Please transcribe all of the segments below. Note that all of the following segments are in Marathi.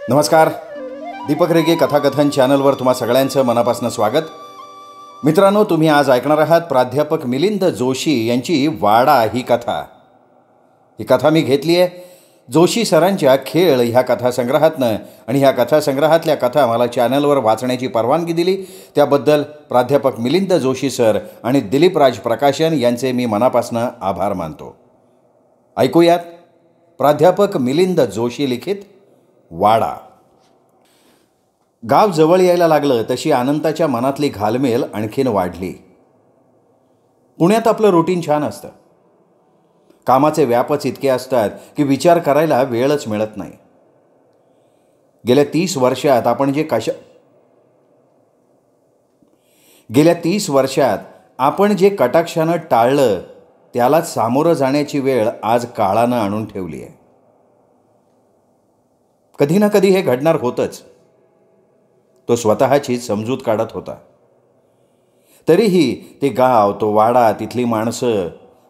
नमस्कार. दीपक रेगे कथाकथन चॅनलवर तुम्हा सगळ्यांचं मनापासून स्वागत. मित्रांनो, तुम्ही आज ऐकणार आहात प्राध्यापक मिलिंद जोशी यांची वाडा ही कथा. ही कथा मी घेतली आहे जोशी सरांच्या खेळ ह्या कथासंग्रहातनं, आणि ह्या कथासंग्रहातल्या कथा मला चॅनलवर वाचण्याची परवानगी दिली त्याबद्दल प्राध्यापक मिलिंद जोशी सर आणि दिलीप राज प्रकाशन यांचे मी मनापासून आभार मानतो. ऐकूयात प्राध्यापक मिलिंद जोशी लिखित वाडा. गाव जवळ यायला लागलं तशी अनंताच्या मनातली घालमेल आणखीन वाढली. पुण्यात आपलं रुटीन छान असतं. कामाचे व्यापच इतके असतात की विचार करायला वेळच मिळत नाही. गेल्या 30 वर्षात आपण जे कटाक्षानं टाळलं त्यालाच सामोरं जाण्याची वेळ आज काळानं आणून ठेवली आहे. कधी ना कधी हे घडणार होतंच. तो स्वतःची समजूत काढत होता. तरीही ते गाव, तो वाडा, तिथली माणसं,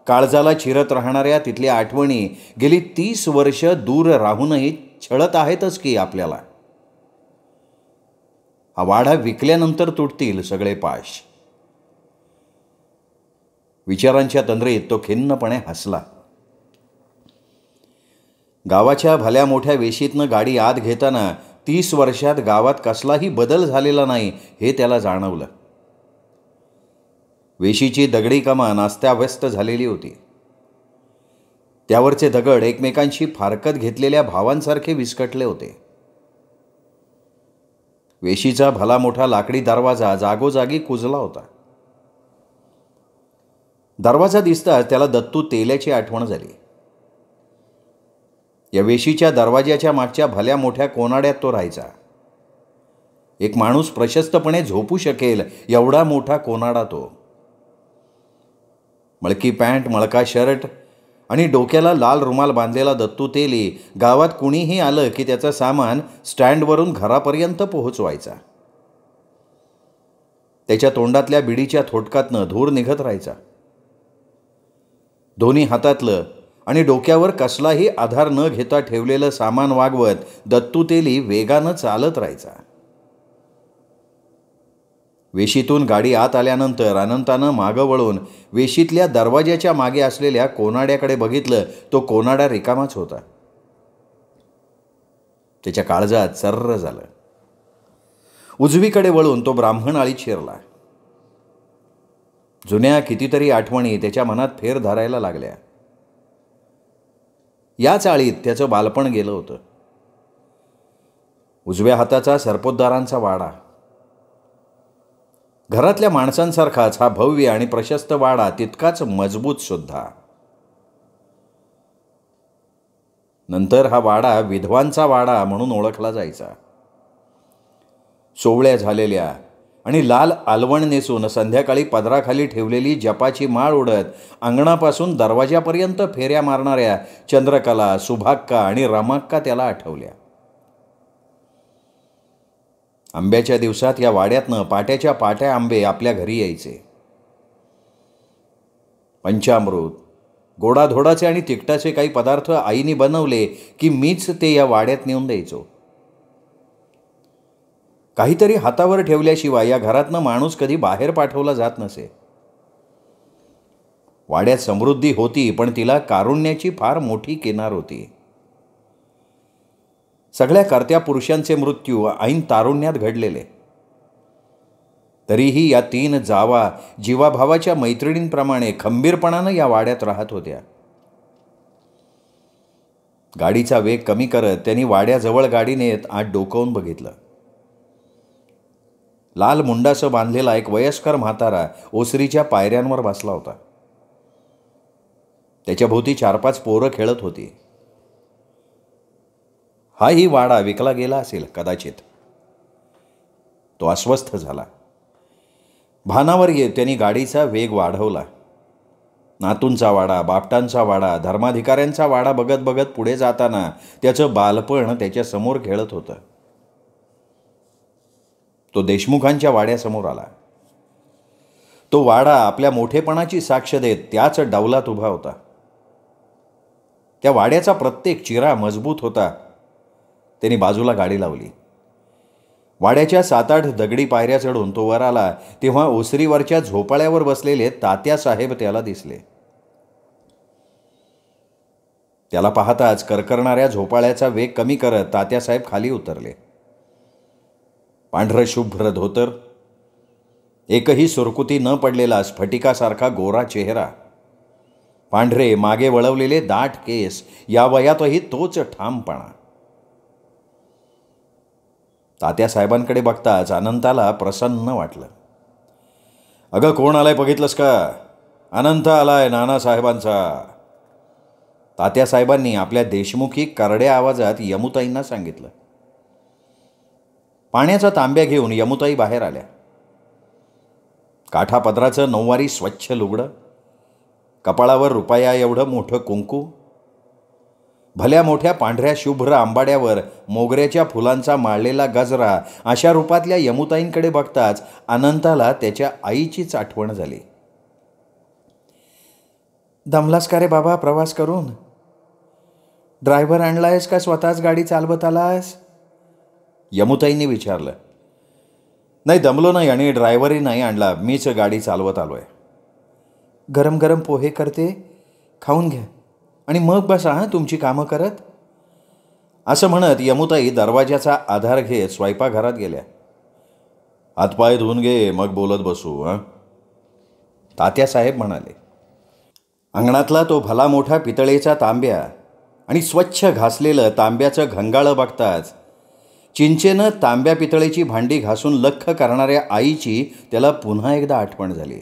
काळजाला चिरत राहणाऱ्या तिथल्या आठवणी गेली 30 वर्ष दूर राहूनही छळत आहेतच की आपल्याला. हा वाडा विकल्यानंतर तुटतील सगळे पाश. विचारांच्या तंद्रीत तो खिन्नपणे हसला. गावाच्या भल्या मोठ्या वेशीतनं गाडी आत घेताना 30 वर्षात गावात कसलाही बदल झालेला नाही हे त्याला जाणवलं. वेशीची दगडी कमान अस्ताव्यस्त झालेली होती. त्यावरचे दगड एकमेकांशी फारकत घेतलेल्या भावांसारखे विस्कटले होते. वेशीचा भला मोठा लाकडी दरवाजा जागोजागी कुजला होता. दरवाजा दिसताच त्याला दत्तू तेल्याची आठवण झाली. या वेशीच्या दरवाजाच्या मागच्या भल्या मोठ्या कोनाड्यात तो राहायचा. एक माणूस प्रशस्तपणे झोपू शकेल एवढा मोठा कोनाडा तो. मळकी पॅन्ट, मळका शर्ट आणि डोक्याला लाल रुमाल बांधलेला दत्तू तेली गावात कुणीही आलं की त्याचं सामान स्टँडवरून घरापर्यंत पोहोचवायचा. त्याच्या तोंडातल्या बिडीच्या थोटकातनं धूर निघत राहायचा. दोन्ही हातातलं आणि डोक्यावर कसलाही आधार न घेता ठेवलेलं सामान वागवत दत्तू तेली वेगानं चालत राहायचा. वेशीतून गाडी आत आल्यानंतर अनंतानं मागं वळून वेशीतल्या दरवाजाच्या मागे असलेल्या कोनाड्याकडे बघितलं. तो कोनाडा रिकामाच होता. त्याच्या काळजात सर्र झालं. उजवीकडे वळून तो ब्राह्मण आळीत शिरला. जुन्या कितीतरी आठवणी त्याच्या मनात फेर धरायला लागल्या. या चाळीत त्याचं बालपण गेलं होतं. उजव्या हाताचा सरपोतदारांचा वाडा. घरातल्या माणसांसारखाच हा भव्य आणि प्रशस्त वाडा तितकाच मजबूत सुद्धा. नंतर हा वाडा विधवांचा वाडा म्हणून ओळखला जायचा. सोवळ्या झालेल्या आणि लाल आलवण नेसून संध्याकाळी पदराखाली ठेवलेली जपाची माळ उडत अंगणापासून दरवाजापर्यंत फेऱ्या मारणाऱ्या चंद्रकला, सुभाक्का आणि रमाक्का त्याला आठवल्या. आंब्याच्या दिवसात या वाड्यातनं पाट्याच्या पाट्या आंबे आपल्या घरी यायचे. पंचामृत, गोडाधोडाचे आणि तिखटाचे काही पदार्थ आईने बनवले की मीच ते या वाड्यात नेऊन द्यायचो. काहीतरी हातावर ठेवल्याशिवाय या घरातनं माणूस कधी बाहेर पाठवला जात नसे. वाड्यात समृद्धी होती, पण तिला कारुण्याची फार मोठी किनार होती. सगळ्या कर्त्या पुरुषांचे मृत्यू ऐन तारुण्यात घडलेले. तरीही या 3 जावा जीवाभावाच्या मैत्रिणींप्रमाणे खंबीरपणानं या वाड्यात राहत होत्या. गाडीचा वेग कमी करत त्यांनी वाड्याजवळ गाडी नेत आत डोकावून बघितलं. लाल मुंडासं बांधलेला एक वयस्कर म्हातारा ओसरीच्या पायऱ्यांवर बसला होता. त्याच्या भोवती 4-5 पोरं खेळत होती. हाही वाडा विकला गेला असेल कदाचित. तो अस्वस्थ झाला. भानावर येत त्यांनी गाडीचा वेग वाढवला. नातूंचा वाडा, बापटांचा वाडा, धर्माधिकाऱ्यांचा वाडा बघत बघत पुढे जाताना त्याचं बालपण त्याच्या समोर खेळत होतं. तो देशमुखांच्या वाड्यासमोर आला. तो वाडा आपल्या मोठेपणाची साक्ष देत त्याच डौलात उभा होता. त्या वाड्याचा प्रत्येक चिरा मजबूत होता. त्यांनी बाजूला गाडी लावली. वाड्याच्या 7-8 दगडी पायऱ्या चढून तो वर आला तेव्हा ओसरीवरच्या झोपाळ्यावर बसलेले तात्यासाहेब त्याला दिसले. त्याला पाहताच करकरणाऱ्या झोपाळ्याचा वेग कमी करत तात्यासाहेब खाली उतरले. पांढरं शुभ्र धोतर, एकही सुरकुती न पडलेला स्फटिकासारखा गोरा चेहरा, पांढरे मागे वळवलेले दाट केस, या वयातही तोच ठामपणा. तात्यासाहेबांकडे बघताच अनंताला प्रसन्न वाटलं. अगं कोण आलाय बघितलंस का? अनंत आलाय, नानासाहेबांचा. तात्यासाहेबांनी आपल्या देशमुखी करड्या आवाजात यमुताईंना सांगितलं. पाण्याचा तांब्या घेऊन यमुताई बाहेर आल्या. काठापदराचं 9वारी स्वच्छ लुगडं, कपाळावर रुपया एवढं मोठं कुंकू, भल्या मोठ्या पांढऱ्या शुभ्र आंबाड्यावर मोगऱ्याच्या फुलांचा माळलेला गजरा, अशा रूपातल्या यमुताईंकडे बघताच अनंताला त्याच्या आईचीच आठवण झाली. दमलास का रे बाबा प्रवास करून? ड्रायव्हर आणलायस का स्वतःच गाडी चालवत आलास? यमुताईंनी विचारलं. नाही, दमलो नाही आणि ड्रायव्हरही नाही आणला, मीच गाडी चालवत आलोय. गरम गरम पोहे करते, खाऊन घ्या आणि मग बसा हां तुमची कामं करत. असं म्हणत यमुताई दरवाजाचा आधार घेत स्वयंपाकघरात गेल्या. हातपाय धुवून घे, मग बोलत बसू हां, तात्यासाहेब म्हणाले. अंगणातला तो भला मोठा पितळेचा तांब्या आणि स्वच्छ घासलेलं तांब्याचं घंगाळं बघताच चिंचेनं तांब्या पितळेची भांडी घासून लख्ख करणाऱ्या आईची त्याला पुन्हा एकदा आठवण झाली.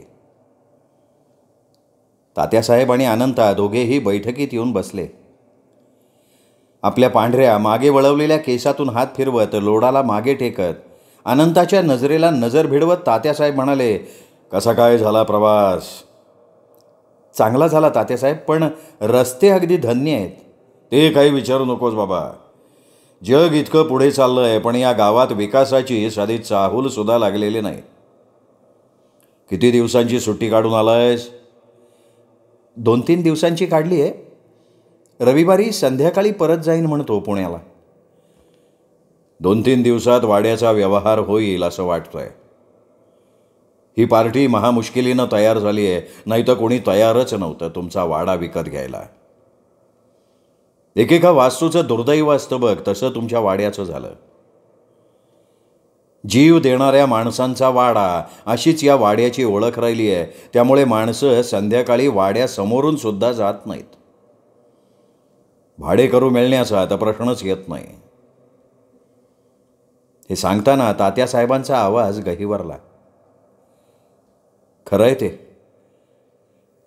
तात्यासाहेब आणि अनंता दोघेही बैठकीत येऊन बसले. आपल्या पांढऱ्या मागे वळवलेल्या केसातून हात फिरवत, लोडाला मागे टेकत, अनंताच्या नजरेला नजर भिडवत तात्यासाहेब म्हणाले, कसा काय झाला प्रवास? चांगला झाला तात्यासाहेब, पण रस्ते अगदी धन्य आहेत. ते काही विचारू नकोस बाबा. जग इतकं पुढे चाललं आहे, पण या गावात विकासाची साधी चाहूल सुद्धा लागलेली नाही. किती दिवसांची सुट्टी काढून आलायस? 2-3 दिवसांची काढली आहे. रविवारी संध्याकाळी परत जाईन म्हणतो पुण्याला. 2-3 दिवसात वाड्याचा व्यवहार होईल असं वाटतोय. ही पार्टी महामुश्किलीनं तयार झाली आहे, नाही तर कोणी तयारच नव्हतं तुमचा वाडा विकत घ्यायला. एकेका वास्तूचं दुर्दैव असतं बघ, तसं तुमच्या वाड्याचं झालं. जीव देणाऱ्या माणसांचा वाडा, अशीच या वाड्याची ओळख राहिली आहे. त्यामुळे माणसं संध्याकाळी वाड्यासमोरून सुद्धा जात नाहीत. भाडेकरू मिळण्याचा तर प्रश्नच येत नाही. हे सांगताना तात्यासाहेबांचा आवाज गहिवरला. खरंय ते,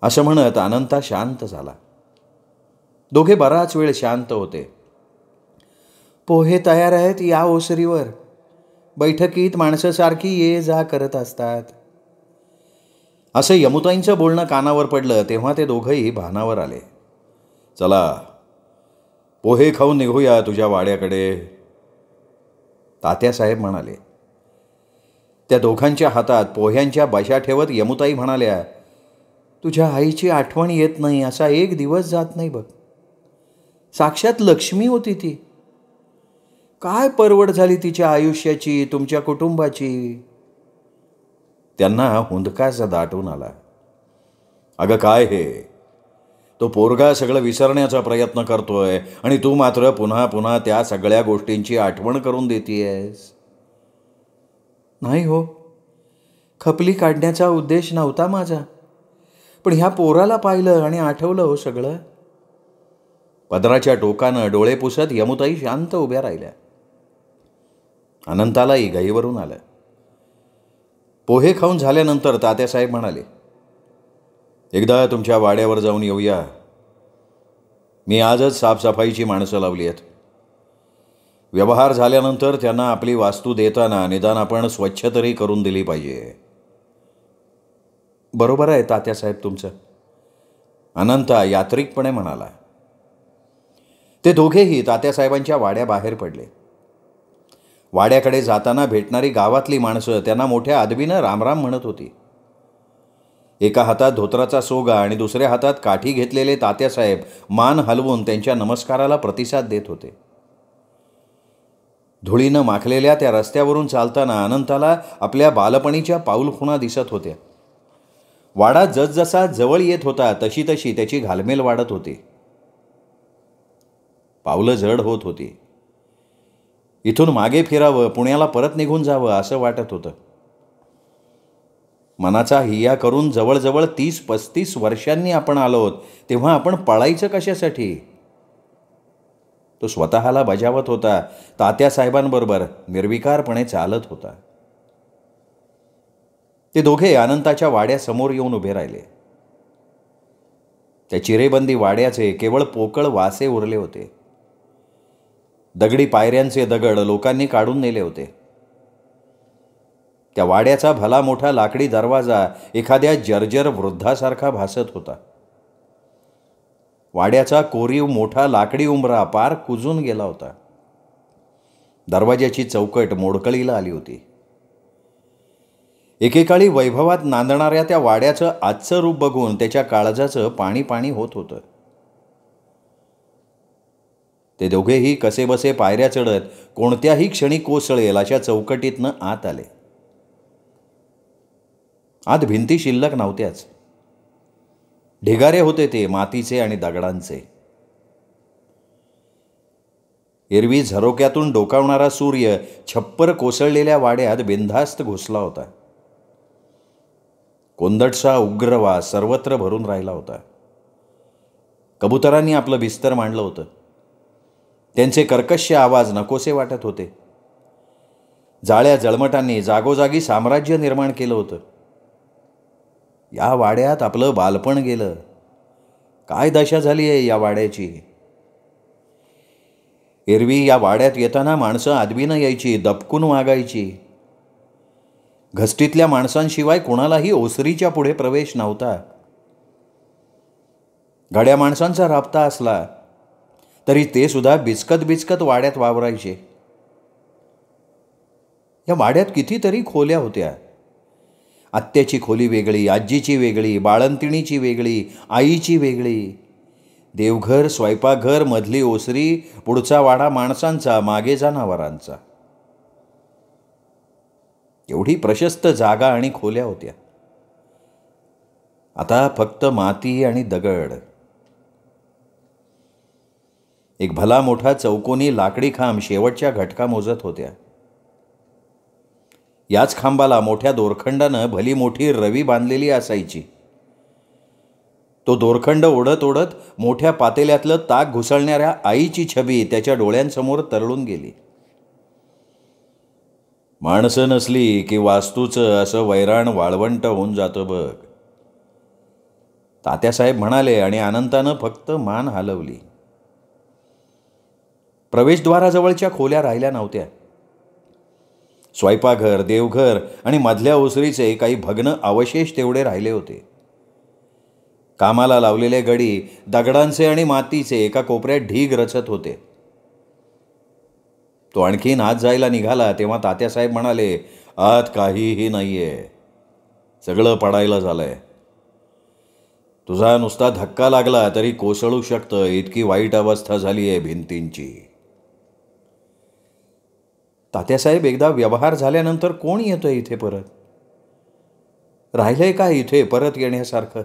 असं म्हणत अनंता शांत झाला. दोघे बराच वेळ शांत होते. पोहे तयार आहेत, या ओसरीवर. बैठकीत माणसं सारखी ये जा करत असतात. असं यमुताईंचं बोलणं कानावर पडलं तेव्हा ते दोघंही भानावर आले. चला पोहे खाऊन निघूया तुझ्या वाड्याकडे, तात्यासाहेब म्हणाले. त्या दोघांच्या हातात पोह्यांच्या बशा ठेवत यमुताई म्हणाल्या, तुझ्या आईची आठवण येत नाही असा एक दिवस जात नाही बघ. साक्षात लक्ष्मी होती ती. काय परवड झाली तिच्या आयुष्याची, तुमच्या कुटुंबाची. त्यांना हुंदकाच दाटून आला. अगं काय हे, तो पोरगा सगळं विसरण्याचा प्रयत्न करतोय आणि तू मात्र पुन्हा पुन्हा त्या सगळ्या गोष्टींची आठवण करून देतीयस. नाही हो, खपली काढण्याचा उद्देश नव्हता माझा, पण ह्या पोराला पाहिलं आणि आठवलं हो सगळं. पदराच्या टोकानं डोळे पुसत यमुताई शांत उभ्या राहिल्या. अनंतालाही गहीवरून आलं. पोहे खाऊन झाल्यानंतर तात्यासाहेब म्हणाले, एकदा तुमच्या वाड्यावर जाऊन येऊया. मी आजच साफसफाईची माणसं लावली आहेत. व्यवहार झाल्यानंतर त्यांना आपली वास्तू देताना निदान आपण स्वच्छ तरी करून दिली पाहिजे. बरोबर आहे तात्यासाहेब तुमचं, अनंता यात्रिकपणे म्हणाला. ते दोघेही तात्यासाहेबांच्या वाड्याबाहेर पडले. वाड्याकडे जाताना भेटणारी गावातली माणसं त्यांना मोठ्या अदबीनं रामराम म्हणत होती. एका हातात धोत्राचा सोगा आणि दुसऱ्या हातात काठी घेतलेले तात्यासाहेब मान हलवून त्यांच्या नमस्काराला प्रतिसाद देत होते. धुळीनं माखलेल्या त्या रस्त्यावरून चालताना अनंताला आपल्या बालपणीच्या पाऊलखुणा दिसत होत्या. वाडा जसजसा जवळ येत होता तशी तशी त्याची घालमेल वाढत होती. पावलं जड होत होती. इथून मागे फिरावं, पुण्याला परत निघून जावं असं वाटत होतं. मनाचा हिया करून जवळजवळ 30-35 वर्षांनी आपण आलोत, तेव्हा आपण पळायचं कशासाठी? तो स्वतःला बजावत होता. तात्यासाहेबांबरोबर निर्विकारपणे चालत होता. ते दोघे अनंताच्या वाड्यासमोर येऊन उभे राहिले. त्या चिरेबंदी वाड्याचे केवळ पोकळ वासे उरले होते. दगडी पायऱ्यांचे दगड लोकांनी काढून नेले होते. त्या वाड्याचा भला मोठा लाकडी दरवाजा एखाद्या जर्जर वृद्धासारखा भासत होता. वाड्याचा कोरीव मोठा लाकडी उंबरा पार कुजून गेला होता. दरवाजाची चौकट मोडकळीला आली होती. एकेकाळी वैभवात नांदणाऱ्या त्या वाड्याचं आजचं रूप बघून त्याच्या काळजाचं पाणी पाणी होत होतं. ते दोघेही कसेबसे पायऱ्या चढत कोणत्याही क्षणी कोसळेल अशा चौकटीतनं आत आले. आत भिंती शिल्लक नव्हत्याच. ढिगारे होते ते मातीचे आणि दगडांचे. एरवी झरोक्यातून डोकावणारा सूर्य छप्पर कोसळलेल्या वाड्यात बिनधास्त घुसला होता. कोंदटसा उग्रवास सर्वत्र भरून राहिला होता. कबुतरांनी आपलं बिस्तर मांडलं होतं. त्यांचे कर्कश आवाज नकोसे वाटत होते. जाळ्या जळमटांनी जागोजागी साम्राज्य निर्माण केलं होतं. या वाड्यात आपलं बालपण गेलं. काय दशा झाली आहे या वाड्याची. एरवी या वाड्यात येताना माणसं आदबीनं यायची, दबकून वागायची. घसटीतल्या माणसांशिवाय कोणालाही ओसरीच्या पुढे प्रवेश नव्हता. गाड्या माणसांचा राबता असला तरी ते सुद्धा बिचकत बिचकत वाड्यात वावरायचे. या वाड्यात कितीतरी खोल्या होत्या. आत्याची खोली वेगळी, आजीची वेगळी, बाळंतिणीची वेगळी, आईची वेगळी. देवघर, स्वयंपाकघर, मधली ओसरी, पुढचा वाडा माणसांचा, मागे जनावरांचा. एवढी प्रशस्त जागा आणि खोल्या होत्या. आता फक्त माती आणि दगड. एक भला मोठा चौकोनी लाकडी खांब शेवटच्या घटका मोजत होत्या. याच खांबाला मोठ्या दोरखंडानं भली मोठी रवी बांधलेली असायची. तो दोरखंड ओढत ओढत मोठ्या पातेल्यातलं ताक घुसळणाऱ्या आईची छबी त्याच्या डोळ्यांसमोर तरळून गेली. माणसं नसली की वास्तूचं असं वैराण वाळवंट होऊन जातं बघ, तात्यासाहेब म्हणाले आणि अनंतानं फक्त मान हलवली. प्रवेशद्वाराजवळच्या खोल्या राहिल्या नव्हत्या. स्वयंपाकघर, देवघर आणि मधल्या ओसरीचे काही भग्न अवशेष तेवढे राहिले होते. कामाला लावलेले गडी दगडांचे आणि मातीचे एका कोपऱ्यात ढीग रचत होते. तो आणखीन आत जायला निघाला तेव्हा तात्यासाहेब म्हणाले, आत काहीही नाहीये, सगळं पडायला झालंय. तुझा नुसता धक्का लागला तरी कोसळू शकतं, इतकी वाईट अवस्था झाली आहे भिंतींची. तात्यासाहेब, एकदा व्यवहार झाल्यानंतर कोण येतोय इथे परत? राहिलंय का इथे परत येण्यासारखं?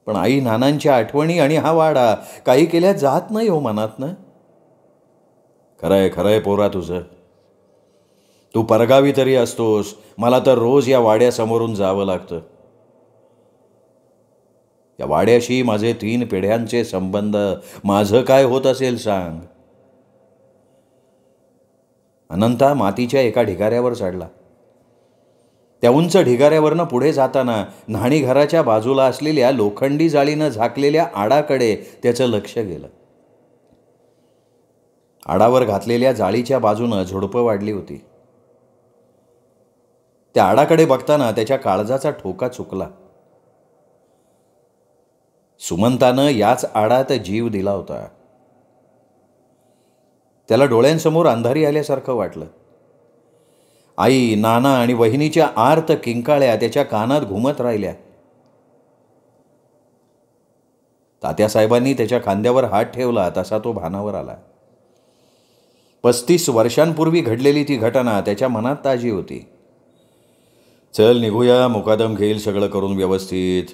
पण आई नानांच्या आठवणी आणि हा वाडा काही केल्या जात नाही हो मनातनं. खरंय खरंय पोरा तुझं. तू परगावी तरी असतोस, मला तर रोज या वाड्यासमोरून जावं लागतं. या वाड्याशी माझे 3 पिढ्यांचे संबंध, माझं काय होत असेल सांग. अनंता मातीच्या एका ढिगाऱ्यावर चढला. त्या उंच ढिगाऱ्यावरनं पुढे जाताना न्हाणीघराच्या बाजूला असलेल्या लोखंडी जाळीनं झाकलेल्या आडाकडे त्याचं लक्ष गेलं. आडावर घातलेल्या जाळीच्या बाजूनं झुडपं वाढली होती. त्या आडाकडे बघताना त्याच्या काळजाचा ठोका चुकला. सुमंतानं याच आडात जीव दिला होता. त्याला डोळ्यांसमोर अंधारी आल्यासारखं वाटलं. आई, नाना आणि वहिनीच्या आर्त किंकाळ्या त्याच्या कानात घुमत राहिल्या. तात्यासाहेबांनी त्याच्या खांद्यावर हात ठेवला तसा तो भानावर आला. 35 वर्षांपूर्वी घडलेली ती घटना त्याच्या मनात ताजी होती. चल निघूया, मुकादम घेईल सगळं करून व्यवस्थित,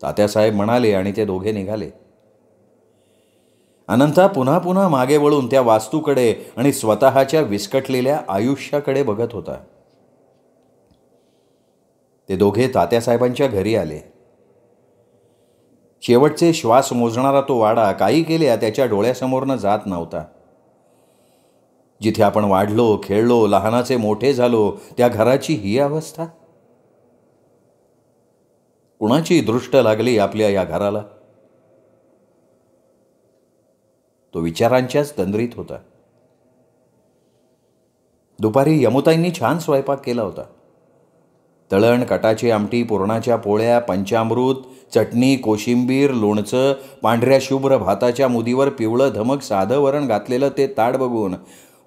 तात्यासाहेब म्हणाले आणि ते दोघे निघाले. अनंता पुन्हा पुन्हा मागे वळून त्या वास्तूकडे आणि स्वतःच्या विस्कटलेल्या आयुष्याकडे बघत होता. ते दोघे तात्यासाहेबांच्या घरी आले. शेवटचे श्वास मोजणारा तो वाडा काही केल्या त्याच्या डोळ्यासमोरनं जात नव्हता. जिथे आपण वाढलो, खेळलो, लहानाचे मोठे झालो, त्या घराची ही अवस्था. कुणाची दृष्ट लागली आपल्या या घराला? तो विचारांच्याच तंद्रीत होता. दुपारी यमुताईंनी छान स्वयंपाक केला होता. तळण, कटाची आमटी, पुरणाच्या पोळ्या, पंचामृत, चटणी, कोशिंबीर, लोणचं, पांढऱ्या शुभ्र भाताच्या मुदीवर पिवळं धमक साधं वरण घातलेलं ते ताट बघून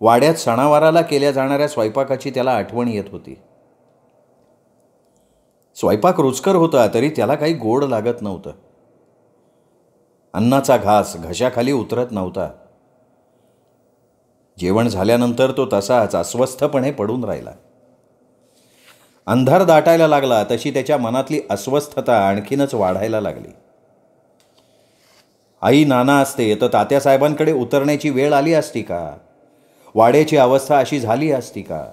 वाड्यात सणावाराला केल्या जाणाऱ्या स्वयंपाकाची त्याला आठवण येत होती. स्वयंपाक रुचकर होता तरी त्याला काही गोड लागत नव्हतं. अन्नाचा घास घशाखाली उतरत नव्हता. जेवण झाल्यानंतर तो तसाच अस्वस्थपणे पडून राहिला. अंधार दाटायला लागला तशी त्याच्या मनातली अस्वस्थता आणखीनच वाढायला लागली. आई नाना असते तर तात्यासाहेबांकडे उतरण्याची वेळ आली असती का? वाड्याची अवस्था अशी झाली असती का?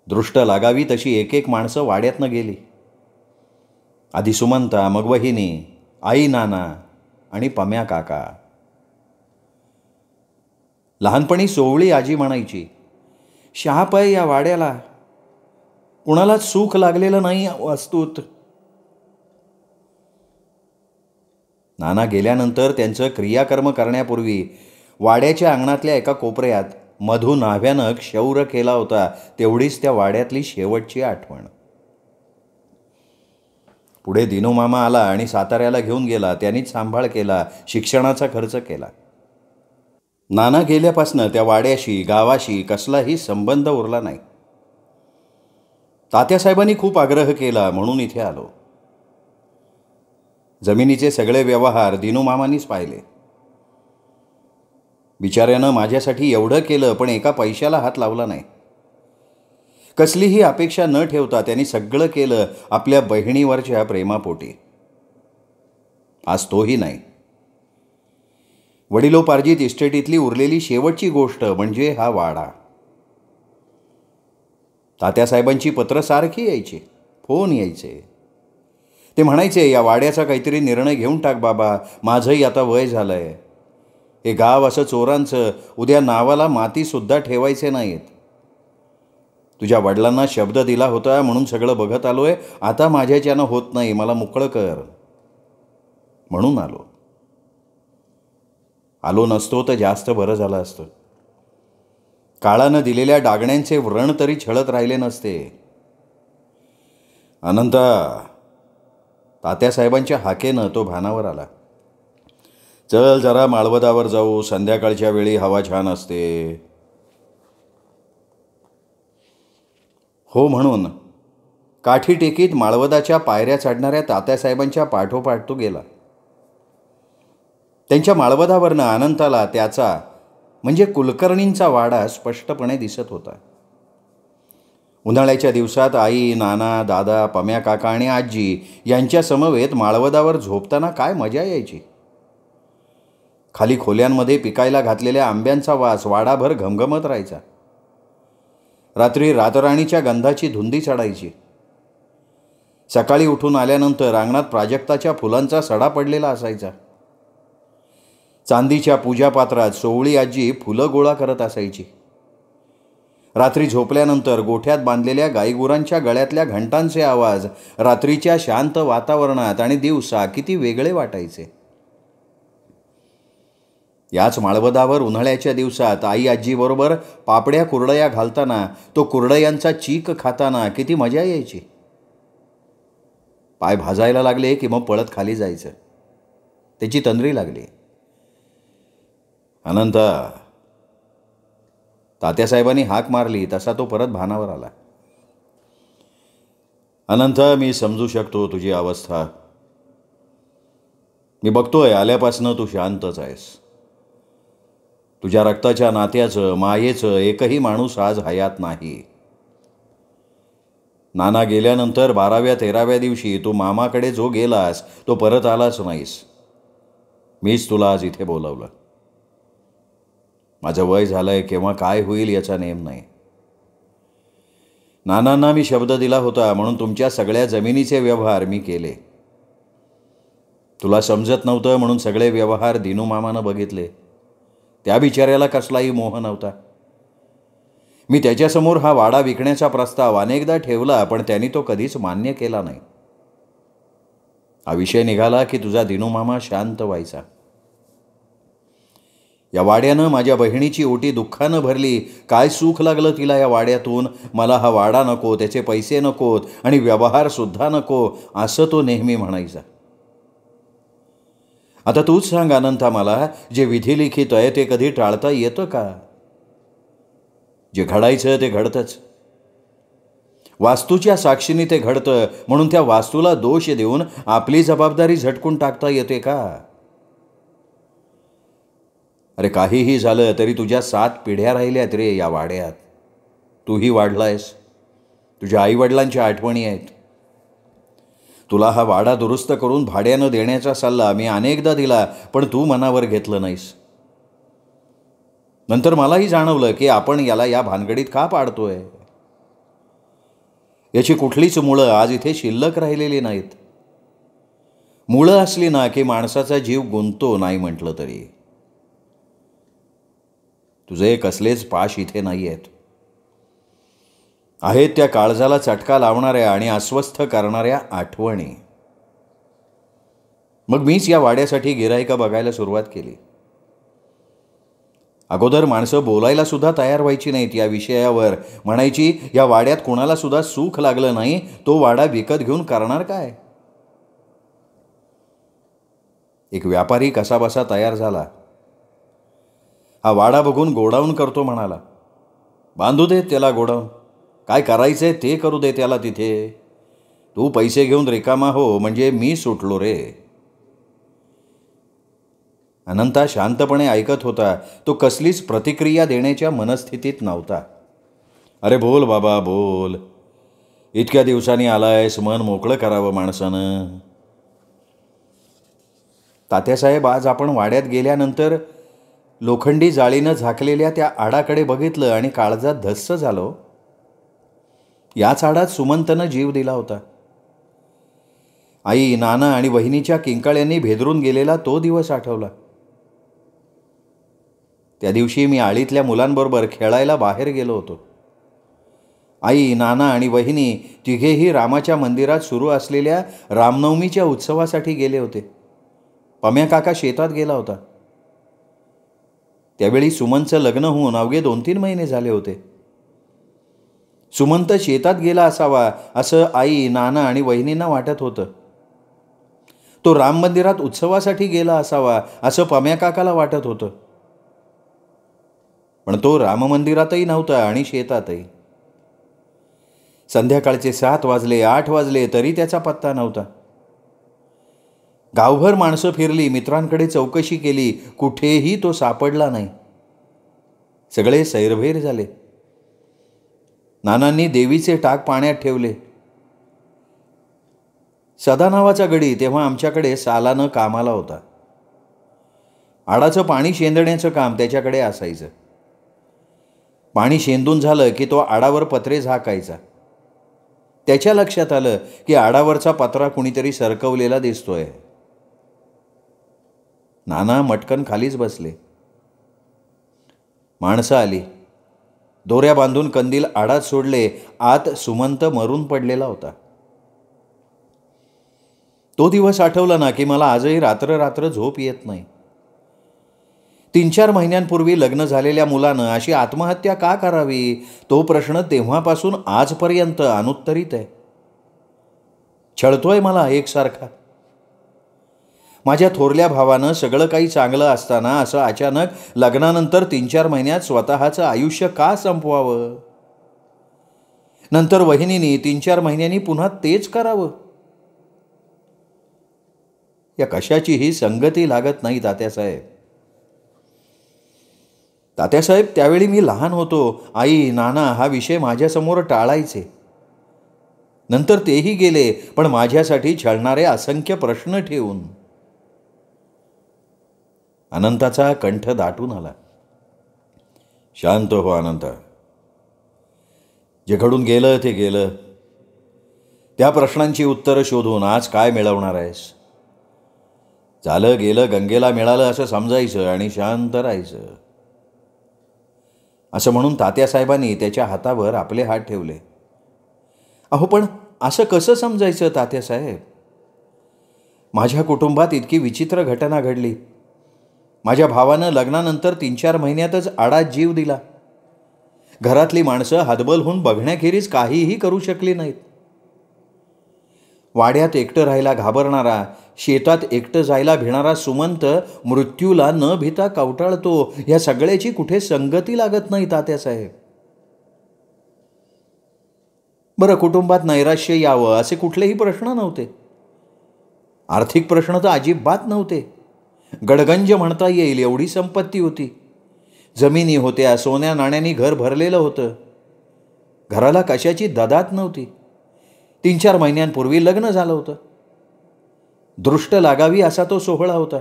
दृष्ट लागावी तशी एक एक माणसं वाड्यातनं गेली. आधी सुमंता, मग वहिनी, आई नाना आणि पम्या काका. लहानपणी सोवळी आजी म्हणायची, शहापाय या वाड्याला कुणालाच सुख लागलेलं नाही वास्तूत. नाना गेल्यानंतर त्यांचं क्रियाकर्म करण्यापूर्वी वाड्याच्या अंगणातल्या एका कोपऱ्यात मधू नाव्यानं क्षौर केला होता, तेवढीच त्या वाड्यातली शेवटची आठवण. पुढे दिनूमामा आला आणि साताऱ्याला घेऊन गेला. त्यांनीच सांभाळ केला, शिक्षणाचा खर्च केला. नाना गेल्यापासनं त्या वाड्याशी, गावाशी कसलाही संबंध उरला नाही. तात्यासाहेबांनी खूप आग्रह केला म्हणून इथे आलो. जमिनीचे सगळे व्यवहार दिनूमामांनीच पाहिले. बिचाऱ्यानं माझ्यासाठी एवढं केलं पण एका पैशाला हात लावला नाही. कसलीही अपेक्षा न ठेवता त्यांनी सगळं केलं आपल्या बहिणीवरच्या प्रेमापोटी. आज तोही नाही. वडिलोपार्जित इस्टेटीतली उरलेली शेवटची गोष्ट म्हणजे हा वाडा. तात्यासाहेबांची पत्र सारखी यायची, फोन यायचे. ते म्हणायचे, या वाड्याचा काहीतरी निर्णय घेऊन टाक बाबा, माझंही आता वय झालंय. हे गाव असं चोरांचं, उद्या नावाला मातीसुद्धा ठेवायचे नाहीत. तुझ्या वडिलांना शब्द दिला होता म्हणून सगळं बघत आलोय, आता माझ्याच्यानं होत नाही, मला मोकळं कर म्हणून आलो नसतो तर जास्त बरं झालं असतं. काळानं दिलेल्या डागण्यांचे व्रण तरी छळत राहिले नसते. अनंता, तात्यासाहेबांच्या हाकेनं तो भानावर आला. चल जरा माळवदावर जाऊ, संध्याकाळच्या वेळी हवा छान असते. हो म्हणून काठी टेकीत माळवदाच्या पायऱ्या चढणाऱ्या तात्यासाहेबांच्या पाठोपाठ तो गेला. त्यांच्या माळवदावरनं अनंताला त्याचा म्हणजे कुलकर्णींचा वाडा स्पष्टपणे दिसत होता. उन्हाळ्याच्या दिवसात आई, नाना, दादा, पम्या काका आणि आजी यांच्या समवेत माळवदावर झोपताना काय मजा यायची. खाली खोल्यांमध्ये पिकायला घातलेल्या आंब्यांचा वास वाडाभर घमघमत राहायचा. रात्री रातराणीच्या गंधाची धुंदी चढायची. सकाळी उठून आल्यानंतर अंगणात प्राजक्ताच्या फुलांचा सडा पडलेला असायचा. चांदीच्या पूजापात्रात सोवळी आजी फुलं गोळा करत असायची. रात्री झोपल्यानंतर गोठ्यात बांधलेल्या गाईगुरांच्या गळ्यातल्या घंटांचे आवाज रात्रीच्या शांत वातावरणात आणि दिवसा किती वेगळे वाटायचे. याच माळवदावर उन्हाळ्याच्या दिवसात आई आजीबरोबर पापड्या कुरडया घालताना, तो कुरडयांचा चीक खाताना किती मजा यायची. पाय भाजायला लागले की मग पळत खाली जायचं. त्याची तंद्री लागली. अनंता, तात्यासाहेबांनी हाक मारली तसा तो परत भानावर आला. अनंता, मी समजू शकतो तुझी अवस्था. मी बघतोय आल्यापासनं तू शांतच आहेस. तुझ्या रक्ताच्या नात्याचं, मायेचं एकही माणूस आज हयात नाही. नाना गेल्यानंतर 12व्या-13व्या दिवशी तू मामाकडे जो गेलास तो परत आलाच नाहीस. मीच तुला आज इथे बोलावलं. माझं वय झालंय, केव्हा काय होईल याचा नेम नाही. नानांना मी शब्द दिला होता म्हणून तुमच्या सगळ्या जमिनीचे व्यवहार मी केले. तुला समजत नव्हतं म्हणून सगळे व्यवहार दिनू मामानं बघितले. त्या बिचाऱ्याला कसलाही मोह नव्हता. मी त्याच्यासमोर हा वाडा विकण्याचा प्रस्ताव अनेकदा ठेवला, पण त्यांनी तो कधीच मान्य केला नाही. हा विषय निघाला की तुझा दिनू मामा शांत व्हायचा. या वाड्यानं माझ्या बहिणीची ओटी दुःखानं भरली. काय सुख लागलं तिला या वाड्यातून. मला हा वाडा नको, त्याचे पैसे नकोत आणि व्यवहारसुद्धा नको, असं तो नेहमी म्हणायचा. आता तूच सांग अनंता मला, जे विधिलिखित आहे ते कधी टाळता येतं का? जे घडायचं ते घडतंच. वास्तूच्या साक्षीने ते घडतं म्हणून त्या वास्तूला दोष देऊन आपली जबाबदारी झटकून टाकता येते का? अरे काहीही झालं तरी तुझ्या 7 पिढ्या राहिल्यात रे या वाड्यात. तूही वाढलायस. तुझ्या आईवडिलांच्या आठवणी आहेत. तुला हा वाडा दुरुस्त करून भाड्यानं देण्याचा सल्ला मी अनेकदा दिला, पण तू मनावर घेतलं नाहीस. नंतर मलाही जाणवलं की आपण याला या भानगडीत का पाडतोय. याची कुठलीच मुळं आज इथे शिल्लक राहिलेली नाहीत. मुळं असली ना की माणसाचा जीव गुंततो नाही म्हटलं तरी. तुझे कसलेच पाश इथे नाही आहेत. आहेत त्या काळजाला चटका लावणाऱ्या आणि अस्वस्थ करणाऱ्या आठवणी. मग मीच या वाड्यासाठी गिऱ्हाईकं बघायला सुरुवात केली. अगोदर माणसं बोलायला सुद्धा तयार व्हायची नाहीत या विषयावर. म्हणायची या वाड्यात कोणाला सुद्धा सुख लागलं नाही, तो वाडा विकत घेऊन करणार काय. एक व्यापारी कसाबसा तयार झाला. हा वाडा बघून गोडाऊन करतो म्हणाला. बांधू दे त्याला गोडाऊन. काय करायचंय ते करू दे त्याला तिथे. तू पैसे घेऊन रिकामा हो म्हणजे मी सुटलो रे. अनंता शांतपणे ऐकत होता. तो कसलीच प्रतिक्रिया देण्याच्या मनस्थितीत नव्हता. अरे बोल बाबा बोल. इतक्या दिवसांनी आलायस, मन मोकळं करावं माणसानं. तात्यासाहेब, आज आपण वाड्यात गेल्यानंतर लोखंडी जाळीनं झाकलेल्या त्या आडाकडे बघितलं आणि काळजात धस्स झालो. याच आडात सुमंतनं जीव दिला होता. आई, नाना आणि वहिनीच्या किंकाळ्यांनी भेदरून गेलेला तो दिवस आठवला. त्या दिवशी मी आळीतल्या मुलांबरोबर खेळायला बाहेर गेलो होतो. आई, नाना आणि वहिनी तिघेही रामाच्या मंदिरात सुरू असलेल्या रामनवमीच्या उत्सवासाठी गेले होते. पम्या काका शेतात गेला होता. त्यावेळी सुमनचं लग्न होऊन अवघे 2-3 महिने झाले होते. सुमंत शेतात गेला असावा असं आई, नाना आणि वहिनींना वाटत होतं. तो राम मंदिरात उत्सवासाठी गेला असावा असं पम्या काकाला वाटत होतं. पण तो राम मंदिरातही नव्हता आणि शेतातही. संध्याकाळचे 7 वाजले, 8 वाजले तरी त्याचा पत्ता नव्हता. गावभर माणसं फिरली, मित्रांकडे चौकशी केली, कुठेही तो सापडला नाही. सगळे सैरभैर झाले. नानांनी देवीचे टाक पाण्यात ठेवले. सदा नावाचा गडी तेव्हा आमच्याकडे सालानं कामाला होता. आडाचं पाणी शेंदण्याचं काम त्याच्याकडे असायचं. पाणी शेंदून झालं की तो आडावर पत्रे झाकायचा. त्याच्या लक्षात आलं की आडावरचा पत्रा कुणीतरी सरकवलेला दिसतोय. नाना मटकन खालीच बसले. माणसं आली. दोऱ्या बांधून कंदील आडात सोडले. आत सुमंत मरून पडलेला होता. तो दिवस आठवला ना की मला आजही रात्र रात्र झोप येत नाही. 3-4 महिन्यांपूर्वी लग्न झालेल्या मुलानं अशी आत्महत्या का करावी, तो प्रश्न तेव्हापासून आजपर्यंत अनुत्तरित आहे. छळतोय मला एकसारखा. माझ्या थोरल्या भावानं सगळं काही चांगलं असताना असं अचानक लग्नानंतर 3-4 महिन्यात स्वतःचं आयुष्य का संपवावं. नंतर वहिनीनी 3-4 महिन्यांनी पुन्हा तेच करावं. या कशाचीही संगती लागत नाही तात्यासाहेब. तात्यासाहेब, त्यावेळी मी लहान होतो. आई, नाना हा विषय माझ्यासमोर टाळायचे. नंतर तेही गेले, पण माझ्यासाठी छळणारे असंख्य प्रश्न ठेवून. अनंताचा कंठ दाटून आला. शांत हो अनंत. जे घडून गेलं ते गेलं. त्या प्रश्नांची उत्तरं शोधून आज काय मिळवणार आहेस? झालं गेलं गंगेला मिळालं असं समजायचं आणि शांत राहायचं. असं म्हणून तात्यासाहेबांनी त्याच्या हातावर आपले हात ठेवले. अहो, पण असं कसं समजायचं तात्यासाहेब? माझ्या कुटुंबात इतकी विचित्र घटना घडली. माझ्या भावानं लग्नानंतर 3-4 महिन्यातच आडात जीव दिला. घरातली माणसं हतबल होऊन बघण्याखेरीज काहीही करू शकली नाहीत. वाड्यात एकटं राहायला घाबरणारा, शेतात एकटं जायला भिणारा सुमंत मृत्यूला न भीता कवटाळतो. या सगळ्याची कुठे संगती लागत नाही तात्यासाहेब. बरं, कुटुंबात नैराश्य यावं असे कुठलेही प्रश्न नव्हते. आर्थिक प्रश्न तर अजिबात नव्हते. गडगंज म्हणता येईल एवढी संपत्ती होती. जमिनी होत्या, सोन्या नाण्यांनी घर भरलेलं होतं. घराला कशाची ददात नव्हती. 3-4 महिन्यांपूर्वी लग्न झालं होतं. दृष्ट लागावी असा तो सोहळा होता.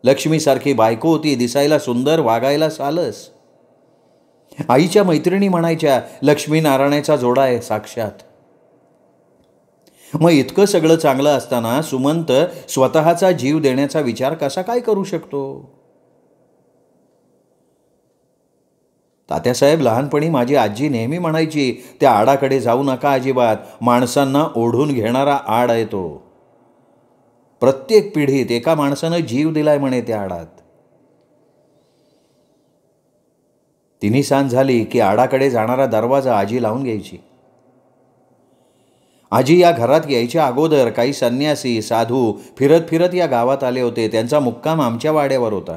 लक्ष्मीसारखी बायको होती, दिसायला सुंदर, वागायला सालस. आईच्या मैत्रिणी म्हणायच्या, लक्ष्मीनारायणाचा जोडा आहे साक्षात. मग इतकं सगळं चांगलं असताना सुमंत स्वतःचा जीव देण्याचा विचार कसा काय करू शकतो? तात्यासाहेब, लहानपणी माझी आजी नेहमी म्हणायची, त्या आडाकडे जाऊ नका अजिबात. माणसांना ओढून घेणारा आड आहे तो. प्रत्येक पिढीत एका माणसानं जीव दिलाय म्हणे त्या आडात. तिन्ही सांज झाली की आडाकडे जाणारा दरवाजा आजी लावून घ्यायची. आजी या घरात यायच्या अगोदर काही संन्यासी साधू फिरत फिरत या गावात आले होते. त्यांचा मुक्काम आमच्या वाड्यावर होता.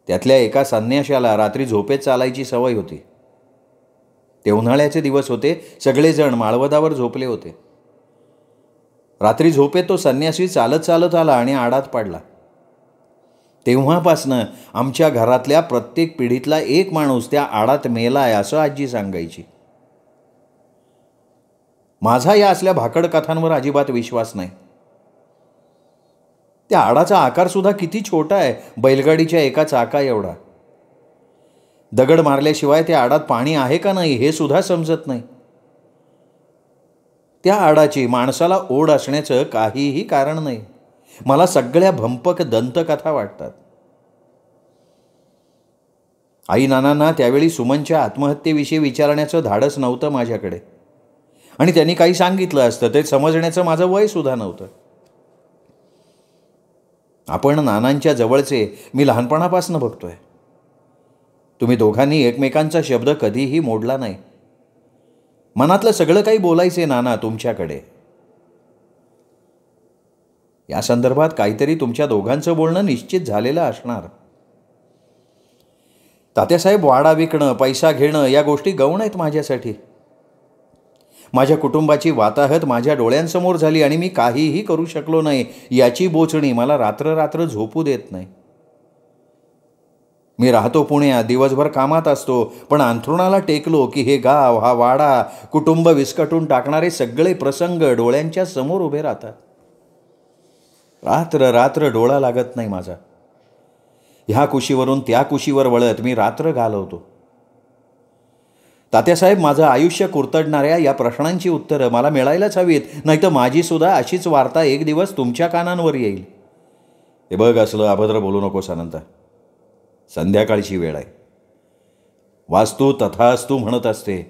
त्यातल्या एका संन्याशाला रात्री झोपेत चालायची सवय होती. ते उन्हाळ्याचे दिवस होते. सगळेजण माळवदावर झोपले होते. रात्री झोपेत तो संन्यासी चालत चालत आला आणि आडात पडला. तेव्हापासनं आमच्या घरातल्या प्रत्येक पिढीतला एक माणूस त्या आडात मेलाय असं आजी सांगायची. माझा या असल्या भाकड कथांवर अजिबात विश्वास नाही. त्या आडाचा आकार सुद्धा किती छोटा आहे, बैलगाडीच्या एका चाका एवढा. दगड मारल्याशिवाय त्या आडात पाणी आहे का नाही हे सुद्धा समजत नाही. त्या आडाची माणसाला ओढ असण्याचं काहीही कारण नाही. मला सगळ्या भंपक दंतकथा वाटतात. आई नानांना त्यावेळी सुमनच्या आत्महत्येविषयी विचारण्याचं धाडस नव्हतं माझ्याकडे. आणि त्यांनी काही सांगितलं असतं ते समजण्याचं माझं वय सुद्धा नव्हतं. आपण नानांच्या जवळचे, मी लहानपणापासून बघतोय. तुम्ही दोघांनी एकमेकांचा शब्द कधीही मोडला नाही. मनातलं सगळं काही बोलायचे नाना तुमच्याकडे. या संदर्भात काहीतरी तुमच्या दोघांचं बोलणं निश्चित झालेलं असणार. तात्यासाहेब, वाडा विकणं, पैसा घेणं या गोष्टी गौण आहेत माझ्यासाठी. माझ्या कुटुंबाची वाताहत माझ्या डोळ्यांसमोर झाली आणि मी काहीही करू शकलो नाही याची बोचणी मला रात्र रात्र झोपू देत नाही. मी राहतो पुण्यात, दिवसभर कामात असतो, पण अंथरुणाला टेकलो की हे गाव, हा वाडा, कुटुंब विस्कटून टाकणारे सगळे प्रसंग डोळ्यांच्या समोर उभे राहतात. रात्र रात्र डोळा लागत नाही माझा. ह्या कुशीवरून त्या कुशीवर वळत मी रात्र घालवतो. तात्यासाहेब, माझं आयुष्य कुरतडणाऱ्या या प्रश्नांची उत्तरं मला मिळायलाच हवीत, नाहीतर माझी सुद्धा अशीच वार्ता एक दिवस तुमच्या कानांवर येईल. हे बघ, असलं अभद्र बोलू नकोस अनंता. संध्याकाळची वेळ आहे. वास्तू तथास्तू म्हणत असते.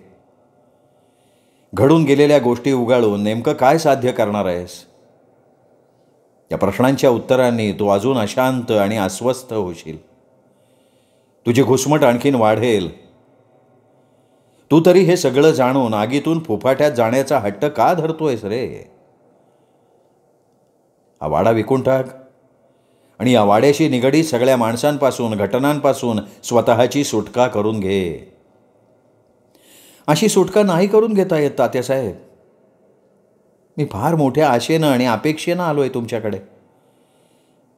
घडून गेलेल्या गोष्टी उगाळून नेमकं काय साध्य करणार आहेस? या प्रश्नांच्या उत्तरांनी तू अजून अशांत आणि अस्वस्थ होशील. तुझी घुसमट आणखीन वाढेल. तू तरी हे सगळं जाणून आगीतून फुफाट्यात जाण्याचा हट्ट का धरतोयस रे? हा वाडा विकून टाक आणि या वाड्याशी निगडीत सगळ्या माणसांपासून, घटनांपासून स्वतःची सुटका करून घे. अशी सुटका नाही करून घेता येत तात्यासाहेब. मी फार मोठ्या आशेनं आणि अपेक्षेनं आलोय तुमच्याकडे.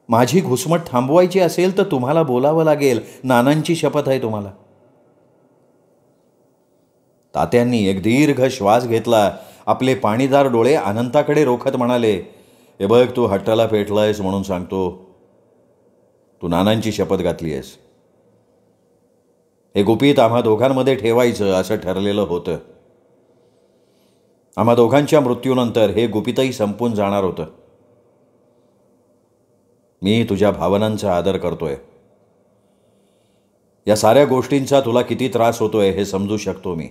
माझी घुसमट थांबवायची असेल तर तुम्हाला बोलावं लागेल. नानांची शपथ आहे तुम्हाला. तात्यांनी एक दीर्घ श्वास घेतला. आपले पाणीदार डोळे अनंताकडे रोखत म्हणाले, हे बघ, तू हट्टाला पेटलायस म्हणून सांगतो, तू नानांची शपथ घातली आहेस. हे गुपित आम्हा दोघांमध्ये ठेवायचं असं ठरलेलं होतं. आम्हा दोघांच्या मृत्यूनंतर हे गुपितही संपून जाणार होतं. मी तुझ्या भावनांचा आदर करतोय. या साऱ्या गोष्टींचा तुला किती त्रास होतोय हे समजू शकतो मी.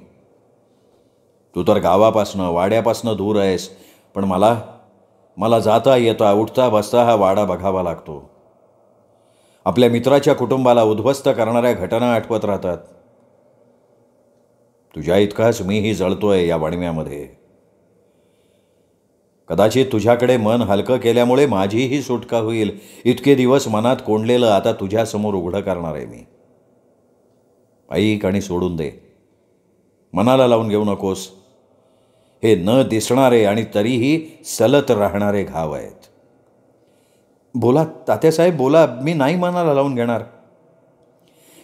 तू तर गावापासनं वाड्यापासनं दूर आहेस, पण मला जाता येता उठता बसता हा वाडा बघावा लागतो. आपल्या मित्राच्या कुटुंबाला उद्ध्वस्त करणाऱ्या घटना आठवत राहतात. तुझ्या इतकाच मीही जळतोय या वणव्यामध्ये. कदाचित तुझ्याकडे मन हलकं केल्यामुळे माझीही सुटका होईल. इतके दिवस मनात कोंडलेलं आता तुझ्यासमोर उघडं करणार आहे मी. ऐक आणि सोडून दे. मनाला लावून घेऊ नकोस. हे न दिसणारे आणि तरीही सलत राहणारे घाव आहेत. बोला तात्यासाहेब, बोला. मी नाही मनाला लावून घेणार.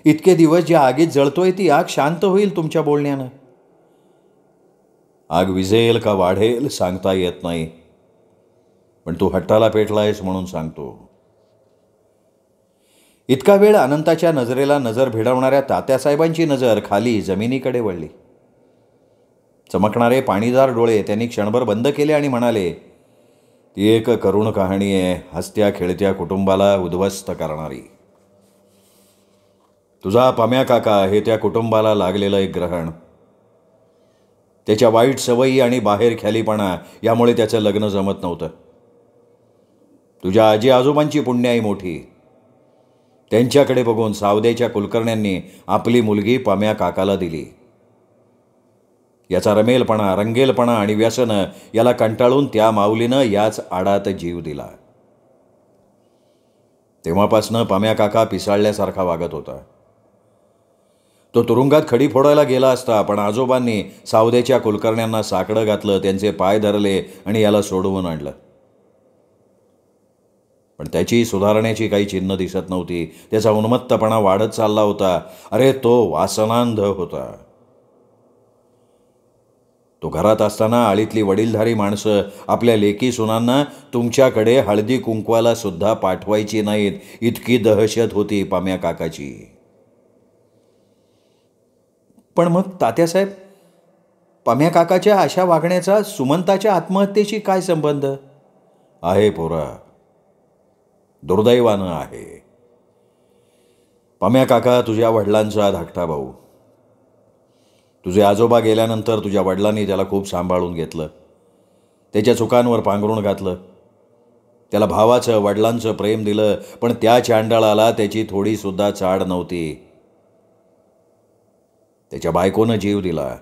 इतके दिवस ज्या आगीत जळतोय ती आग शांत होईल तुमच्या बोलण्यानं. आग विझेल का वाढेल सांगता येत नाही, पण तू हट्टाला पेटलायस म्हणून सांगतो. इतका वेळ अनंताच्या नजरेला नजर भिडवणाऱ्या तात्यासाहेबांची नजर खाली जमिनीकडे वळली. चमकणारे पाणीदार डोळे त्यांनी क्षणभर बंद केले आणि म्हणाले, ती एक करुण कहाणी आहे, हसत्या खेळत्या कुटुंबाला उद्ध्वस्त करणारी. तुझा पम्या काका हे त्या कुटुंबाला लागलेलं एक ग्रहण. त्याच्या वाईट सवयी आणि बाहेर ख्यालीपणा यामुळे त्याचं लग्न जमत नव्हतं. तुझ्या आजी आजोबांची पुण्याई मोठी. त्यांच्याकडे बघून सावदेच्या कुलकर्ण्यांनी आपली मुलगी पम्या काकाला दिली. याचा रमेलपणा, रंगेलपणा आणि व्यसनं याला कंटाळून त्या माऊलीनं याच आडात जीव दिला. तेव्हापासनं पम्या काका पिसाळल्यासारखा वागत होता. तो तुरुंगात खडी फोडायला गेला असता, पण आजोबांनी सावदेच्या कुलकर्ण्यांना साकडं घातलं, त्यांचे पाय धरले आणि याला सोडवून आणलं. पण त्याची सुधारण्याची काही चिन्ह दिसत नव्हती. त्याचा उन्मत्तपणा वाढत चालला होता. अरे, तो वासनांध होता. तो घरात असताना आळीतली वडीलधारी माणसं आपल्या लेकी सुनांना तुमच्याकडे हळदी कुंकवाला सुद्धा पाठवायची नाहीत, इतकी दहशत होती पम्या काकाची. पण मग तात्यासाहेब, पम्या काकाच्या अशा वागण्याचा सुमंताच्या आत्महत्येशी काय संबंध आहे? पोरा, दुर्दैवानं आहे. पम्या काका तुझ्या वडिलांचा धाकटा भाऊ. तुझे आजोबा गेल्यानंतर तुझ्या वडिलांनी त्याला खूप सांभाळून घेतलं. त्याच्या चुकांवर पांघरूण घातलं. त्याला भावाचं, वडिलांचं प्रेम दिलं. पण त्या चांडाळाला त्याची थोडीसुद्धा चाड नव्हती. त्याच्या बायकोनं जीव दिला.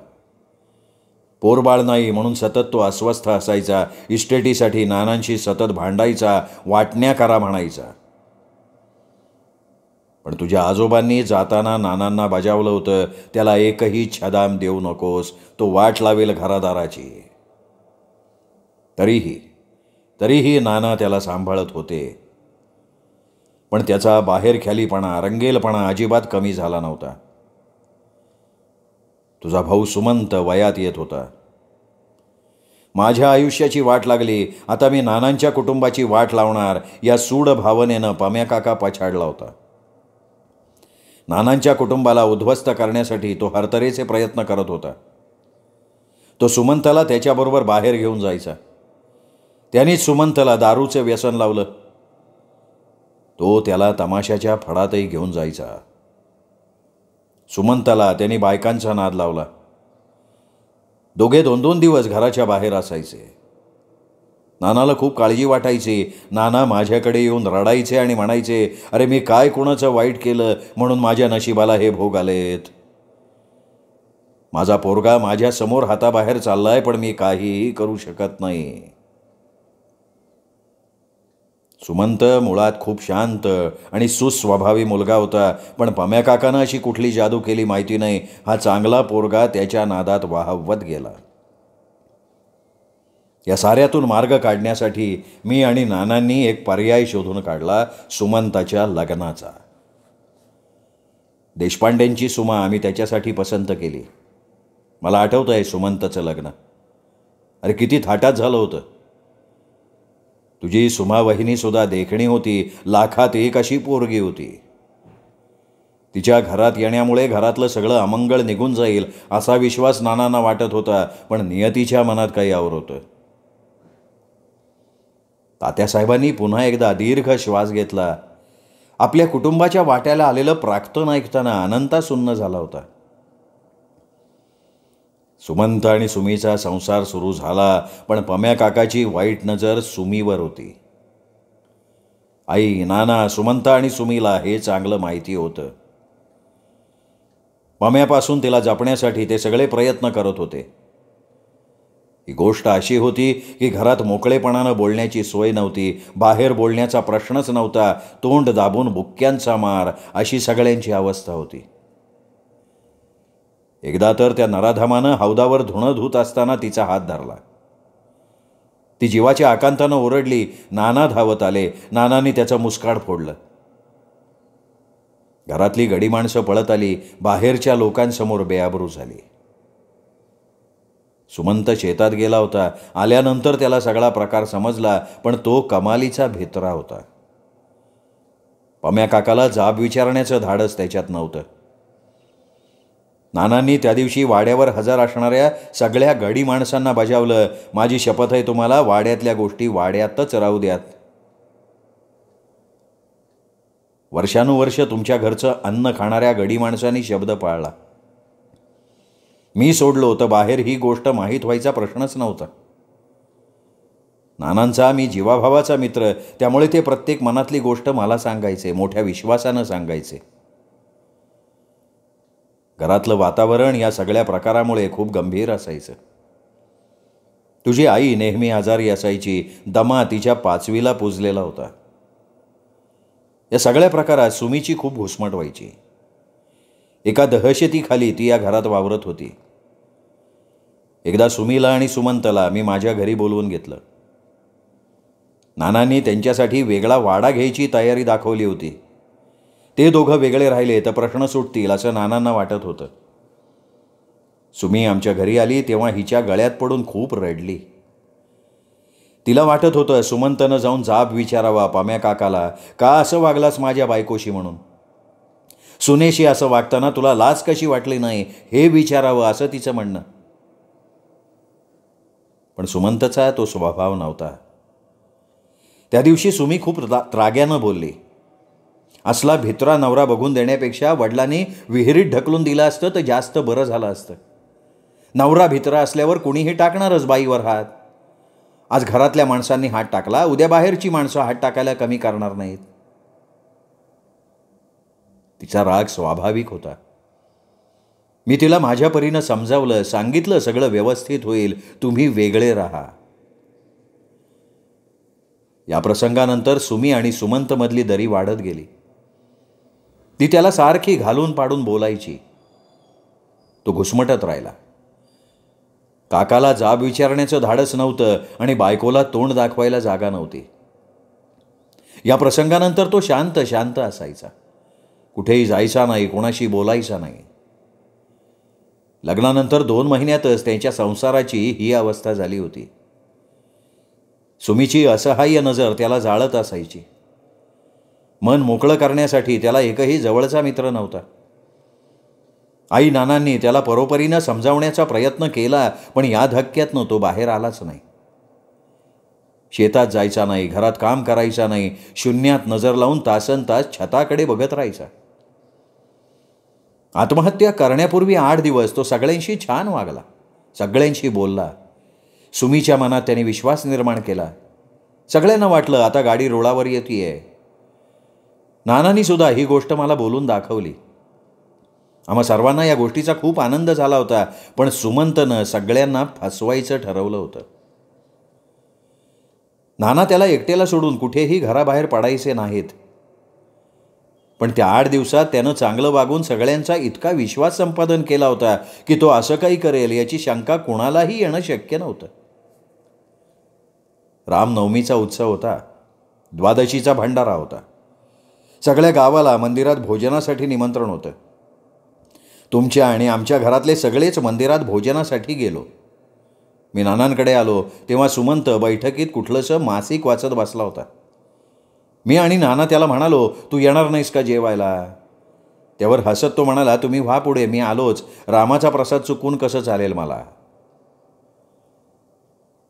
पोरबाळ नाही म्हणून सतत तो अस्वस्थ असायचा. इस्टेटीसाठी नानांशी सतत भांडायचा, वाटण्या करा म्हणायचा. पण तुझ्या आजोबांनी जाताना नानांना बजावलं होतं, त्याला एकही छदाम देऊ नकोस, तो वाट लावेल घरादाराची. तरीही नाना त्याला सांभाळत होते. पण त्याचा बाहेर ख्यालीपणा, रंगेलपणा अजिबात कमी झाला नव्हता. तुझा भाऊ सुमंत वयात येत होता. माझ्या आयुष्याची वाट लागली, आता मी नानांच्या कुटुंबाची वाट लावणार, या सूड भावनेनं पम्या काका पछाडला होता. नानांच्या कुटुंबाला उद्ध्वस्त करण्यासाठी तो हरतऱ्हेचे प्रयत्न करत होता. तो सुमंतला त्याच्याबरोबर बाहेर घेऊन जायचा. त्यानेच सुमंतला दारूचे व्यसन लावलं. तो त्याला तमाशाच्या फडातही घेऊन जायचा. सुमंतला त्यांनी बायकांचा नाद लावला. दोघे 2-2 दिवस घराच्या बाहेर असायचे. नानाला खूप काळजी वाटायची. नाना माझ्याकडे येऊन रडायचे आणि म्हणायचे, अरे, मी काय कुणाचं वाईट केलं म्हणून माझ्या नशिबाला हे भोग आलेत. माझा पोरगा माझ्या समोर हाताबाहेर चाललाय, पण मी काहीही करू शकत नाही. सुमंत मुळात खूप शांत आणि सुस्वभावी मुलगा होता. पण पम्या काकानं अशी कुठली जादू केली माहिती नाही, हा चांगला पोरगा त्याच्या नादात वाहवत गेला. या साऱ्यातून मार्ग काढण्यासाठी मी आणि नानांनी एक पर्याय शोधून काढला, सुमंताच्या लग्नाचा. देशपांडेंची सुमा आम्ही त्याच्यासाठी पसंत केली. मला आठवतं आहे सुमंतचं लग्न. अरे किती थाटात झालं होतं. तुझी सुमा वहिनीसुद्धा देखणी होती, लाखात एक अशी पोरगी होती. तिच्या घरात येण्यामुळे घरातलं सगळं अमंगळ निघून जाईल असा विश्वास नानांना वाटत होता, पण नियतीच्या मनात काही और होतं. तात्यासाहेबांनी पुन्हा एकदा दीर्घ श्वास घेतला. आपल्या कुटुंबाच्या वाट्याला आलेलं प्राक्तन ऐकताना अनंता सुन्न झाला होता. सुमंत आणि सुमीचा संसार सुरू झाला, पण पम्या काकाची वाईट नजर सुमीवर होती. आई, नाना, सुमंत आणि सुमीला हे चांगलं माहिती होतं. पम्यापासून तिला जपण्यासाठी ते सगळे प्रयत्न करत होते. ही गोष्ट अशी होती की घरात मोकळेपणानं बोलण्याची सोय नव्हती. बाहेर बोलण्याचा प्रश्नच नव्हता. तोंड दाबून बुक्क्यांचा मार अशी सगळ्यांची अवस्था होती. एकदा तर त्या नराधामानं हौदावर धुणं धुत असताना तिचा हात धरला. ती जीवाच्या आकांतानं ओरडली. नाना धावत आले. नानांनी त्याचं मुस्काड फोडलं. घरातली गडी माणसं पळत आली. बाहेरच्या लोकांसमोर बेआबरू झाली. सुमंत शेतात गेला होता. आल्यानंतर त्याला सगळा प्रकार समजला, पण तो कमालीचा भित्रा होता. पम्या काकाला जाब विचारण्याचं धाडस त्याच्यात नव्हतं. नानांनी त्या दिवशी वाड्यावर हजर असणाऱ्या सगळ्या गडी माणसांना बजावलं, माझी शपथ आहे तुम्हाला, वाड्यातल्या गोष्टी वाड्यातच राहू द्यात. वर्षानुवर्ष तुमच्या घरचं अन्न खाणाऱ्या गडी माणसांनी शब्द पाळला. मी सोडलो तर बाहेर ही गोष्ट माहीत व्हायचा प्रश्नच नव्हता. नानांचा मी जीवाभावाचा मित्र, त्यामुळे ते प्रत्येक मनातली गोष्ट मला सांगायचे, मोठ्या विश्वासानं सांगायचे. घरातलं वातावरण या सगळ्या प्रकारामुळे खूप गंभीर असायचं. तुझी आई नेहमी आजारी असायची. दमा तिच्या 5वीला पुजलेला होता. या सगळ्या प्रकारात सुमीची खूप घुसमट व्हायची. एका दहशतीखाली ती या घरात वावरत होती. एकदा सुमीला आणि सुमंतला मी माझ्या घरी बोलवून घेतलं. नानांनी त्यांच्यासाठी वेगळा वाडा घ्यायची तयारी दाखवली होती. ते दोघं वेगळे राहिले तर प्रश्न सुटतील असं नानांना वाटत होतं. सुमी आमच्या घरी आली तेव्हा हिच्या गळ्यात पडून खूप रडली. तिला वाटत होतं सुमंतनं जाऊन जाब विचारावा पम्या काकाला, का असं वागलास माझ्या बायकोशी म्हणून. सुनेशी असं वागताना तुला लाज कशी वाटली नाही हे विचारावं असं तिचं म्हणणं. पण सुमंतचा तो स्वभाव नव्हता. त्या दिवशी सुमी खूप त्राग्यानं बोलली. असला भित्रा नवरा बघून देण्यापेक्षा वडिलांनी विहिरीत ढकलून दिलं असतं तर जास्त बरं झालं असतं. नवरा भित्रा असल्यावर कुणीही टाकणारच बाईवर हात. आज घरातल्या माणसांनी हात टाकला, उद्या बाहेरची माणसं हात टाकायला कमी करणार नाहीत. तिचा राग स्वाभाविक होता. मी तिला माझ्या परीनं समजावलं, सांगितलं सगळं व्यवस्थित होईल, तुम्ही वेगळे राहा. या प्रसंगानंतर सुमी आणि सुमंतमधली दरी वाढत गेली. ती त्याला सारखी घालून पाडून बोलायची. तो घुसमटत राहिला. काकाला जाब विचारण्याचं धाडस नव्हतं आणि बायकोला तोंड दाखवायला जागा नव्हती. या प्रसंगानंतर तो शांत शांत असायचा. कुठेही जायचा नाही, कोणाशी बोलायचा नाही. लग्नानंतर 2 महिन्यातच त्यांच्या संसाराची ही अवस्था झाली होती. सुमीची असहाय्य नजर त्याला जाळत असायची. मन मोकळं करण्यासाठी त्याला एकही जवळचा मित्र नव्हता. आई नानांनी त्याला परोपरीनं समजावण्याचा प्रयत्न केला, पण या धक्क्यातनं तो बाहेर आलाच नाही. शेतात जायचा नाही, घरात काम करायचा नाही, शून्यात नजर लावून तासनतास छताकडे बघत राहायचा. आत्महत्या करण्यापूर्वी 8 दिवस तो सगळ्यांशी छान वागला, सगळ्यांशी बोलला. सुमीच्या मनात त्याने विश्वास निर्माण केला. सगळ्यांना वाटलं आता गाडी रुळावर येतेय. नानांनी सुद्धा ही गोष्ट मला बोलून दाखवली. आम्हा सर्वांना या गोष्टीचा खूप आनंद झाला होता, पण सुमंतनं सगळ्यांना फसवायचं ठरवलं होतं. नाना त्याला एकट्याला सोडून कुठेही घराबाहेर पडायचे नाहीत. पण त्या 8 दिवसात त्यानं चांगलं वागून सगळ्यांचा इतका विश्वास संपादन केला होता की तो असं काही करेल याची शंका कुणालाही येणं शक्य नव्हतं. रामनवमीचा उत्सव होता. द्वादशीचा भंडारा होता. सगळ्या गावाला मंदिरात भोजनासाठी निमंत्रण होतं. तुमच्या आणि आमच्या घरातले सगळेच मंदिरात भोजनासाठी गेलो. मी नानांकडे आलो तेव्हा सुमंत बैठकीत कुठलंसं मासिक वाचत बसला होता. मी आणि नाना त्याला म्हणालो, तू येणार नाहीस का जेवायला? त्यावर हसत तो म्हणाला, तुम्ही व्हा पुढे, मी आलोच. रामाचा प्रसाद चुकून कसं चालेल मला?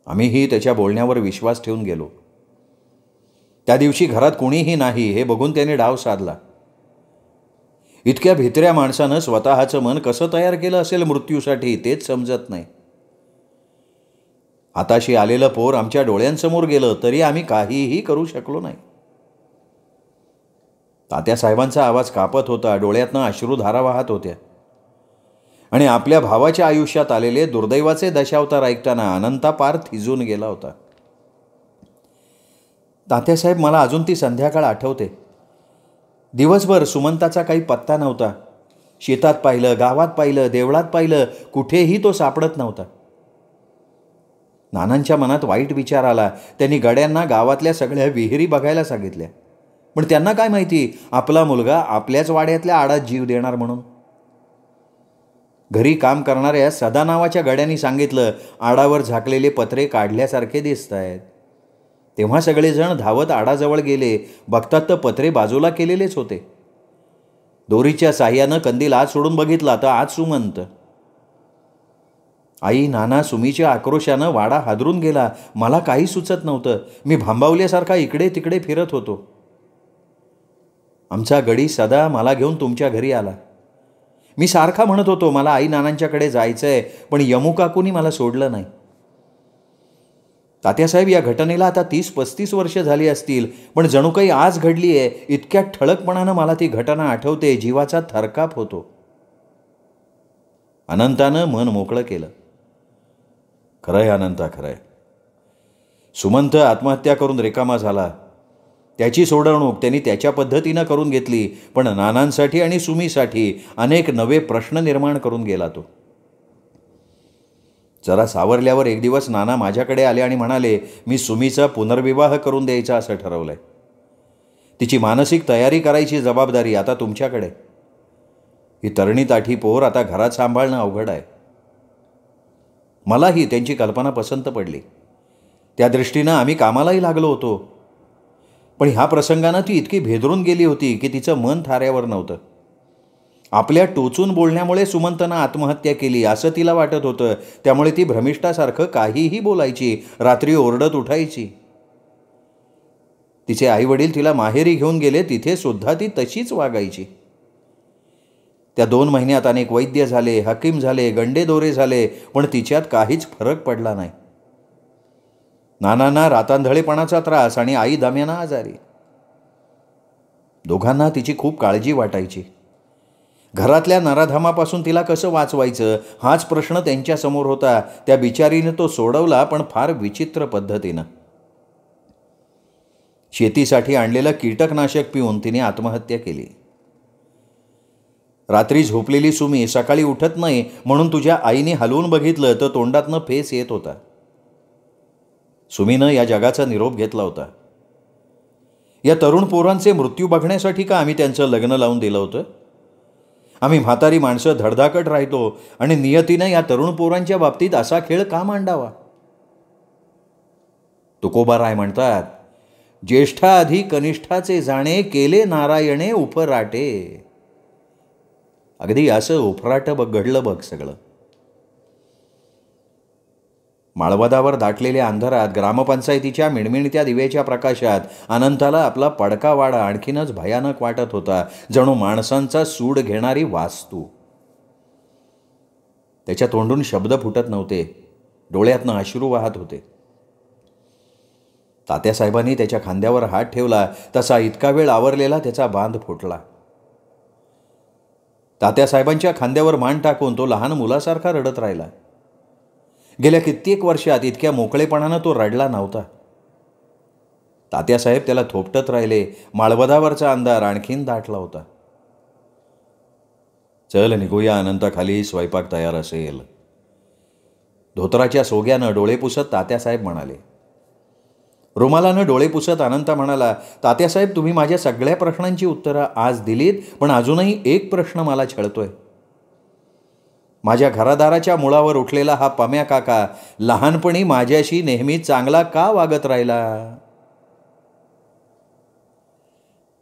आम्हीही त्याच्या बोलण्यावर विश्वास ठेवून गेलो. त्या दिवशी घरात कुणीही नाही हे बघून त्याने डाव साधला. इतक्या भित्र्या माणसानं स्वतःचं मन कसं तयार केलं असेल मृत्यूसाठी तेच समजत नाही. हाताशी आलेलं पोर आमच्या डोळ्यांसमोर गेलं तरी आम्ही काहीही करू शकलो नाही. तात्यासाहेबांचा आवाज कापत होता. डोळ्यातनं अश्रुधारा वाहत होत्या. आणि आपल्या भावाच्या आयुष्यात आलेले दुर्दैवाचे दशावतार ऐकताना अनंता पार थिजून गेला होता. तात्यासाहेब, मला अजून ती संध्याकाळ आठवते. दिवसभर सुमंताचा काही पत्ता नव्हता. शेतात पाहिलं, गावात पाहिलं, देवळात पाहिलं, कुठेही तो सापडत नव्हता. नानांच्या मनात वाईट विचार आला. त्यांनी गड्यांना गावातल्या सगळ्या विहिरी बघायला सांगितल्या. पण त्यांना काय माहिती आपला मुलगा आपल्याच वाड्यातल्या आडात जीव देणार म्हणून. घरी काम करणाऱ्या सदा नावाच्या गड्यांनी सांगितलं, आडावर झाकलेले पत्रे काढल्यासारखे दिसत आहेत. तेव्हा सगळेजण धावत आडाजवळ गेले. बघतात तर पत्रे बाजूला केलेलेच होते. दोरीच्या साह्यानं कंदील आत सोडून बघितला तर आत सुमंत. आई, नाना, सुमीच्या आक्रोशानं वाडा हादरून गेला. मला काही सुचत नव्हतं. मी भांबावल्यासारखा इकडे तिकडे फिरत होतो. आमचा गडी सदा मला घेऊन तुमच्या घरी आला. मी सारखा म्हणत होतो, मला आई नानांच्याकडे जायचंय, पण यमू काकूनी मला सोडलं नाही. तात्यासाहेब, या घटनेला आता 30-35 वर्ष झाली असतील, पण जणू काही आज घडली आहे इतक्या ठळकपणानं मला ती घटना आठवते. जीवाचा थरकाप होतो. अनंतानं मन मोकळं केलं. खरंय अनंता, खरंय. सुमंत आत्महत्या करून रिकामा झाला. त्याची सोडवणूक त्यांनी त्याच्या पद्धतीनं करून घेतली, पण नानांसाठी आणि सुमीसाठी अनेक नवे प्रश्न निर्माण करून गेला तो. जरा सावरल्यावर एक दिवस नाना माझ्याकडे आले आणि म्हणाले, मी सुमीचा पुनर्विवाह करून द्यायचा असं ठरवलंय. तिची मानसिक तयारी करायची जबाबदारी आता तुमच्याकडे. ही तरणी ताठी पोर आता घरात सांभाळणं अवघड आहे. मलाही त्यांची कल्पना पसंत पडली. त्या दृष्टीनं आम्ही कामालाही लागलो होतो. पण ह्या प्रसंगानं ती इतकी भेदरून गेली होती की तिचं मन थाऱ्यावर नव्हतं. आपल्या टोचून बोलण्यामुळे सुमंतनं आत्महत्या केली असं तिला वाटत होतं. त्यामुळे ती भ्रमिष्ठासारखं काहीही बोलायची, रात्री ओरडत उठायची. तिचे आईवडील तिला माहेरी घेऊन गेले, तिथे सुद्धा ती तशीच वागायची. त्या 2 महिन्यात अनेक वैद्य झाले, हकीम झाले, गंडे दोरे झाले, पण तिच्यात काहीच फरक पडला नाही. नानांना रातांधळेपणाचा त्रास आणि आई दम्यानं आजारी. दोघांना तिची खूप काळजी वाटायची. घरातल्या नराधमापासून तिला कसं वाचवायचं हाच प्रश्न त्यांच्यासमोर होता. त्या बिचारीनं तो सोडवला, पण फार विचित्र पद्धतीनं. शेतीसाठी आणलेलं कीटकनाशक पिऊन तिने आत्महत्या केली. रात्री झोपलेली सुमी सकाळी उठत नाही म्हणून तुझ्या आईने हलवून बघितलं तर तोंडातनं फेस येत होता. सुमीनं या जगाचा निरोप घेतला होता. या तरुण पोरांचे मृत्यू बघण्यासाठी का आम्ही त्यांचं लग्न लावून दिलं होतं? आम्ही म्हातारी माणसं धडधाकट राहतो आणि नियतीनं या तरुण पोरांच्या बाबतीत असा खेळ का मांडावा? तुकोबाराय म्हणतात, ज्येष्ठाधी कनिष्ठाचे जाणे, केले नारायणे उपराटे. अगदी असं उफराट घडलं बघ सगळं. माळवदावर दाटलेल्या अंधारात ग्रामपंचायतीच्या मिणमिणत्या दिव्याच्या प्रकाशात अनंताला आपला पडका वाडा आणखीनच भयानक वाटत होता, जणू माणसांचा सूड घेणारी वास्तू. त्याच्या तोंडून शब्द फुटत नव्हते, डोळ्यातनं अश्रू वाहत होते. तात्यासाहेबांनी त्याच्या खांद्यावर हात ठेवला तसा इतका वेळ आवरलेला त्याचा बांध फुटला. तात्यासाहेबांच्या खांद्यावर मान टाकून तो लहान मुलासारखा रडत राहिला. गेल्या कित्येक वर्षात इतक्या मोकळेपणानं तो रडला नव्हता. तात्यासाहेब त्याला थोपटत राहिले. माळवदावरचा अंधार आणखीन दाटला होता. चल निघूया अनंता, खाली स्वयंपाक तयार असेल. धोतराच्या सोग्यानं डोळे पुसत तात्यासाहेब म्हणाले. रुमालानं डोळे पुसत अनंता म्हणाला, तात्यासाहेब, तुम्ही माझ्या सगळ्या प्रश्नांची उत्तरं आज दिलीत, पण अजूनही एक प्रश्न मला छळतोय. माझ्या घरादाराच्या मुळावर उठलेला हा पम्या काका लहानपणी माझ्याशी नेहमी चांगला का वागत राहिला?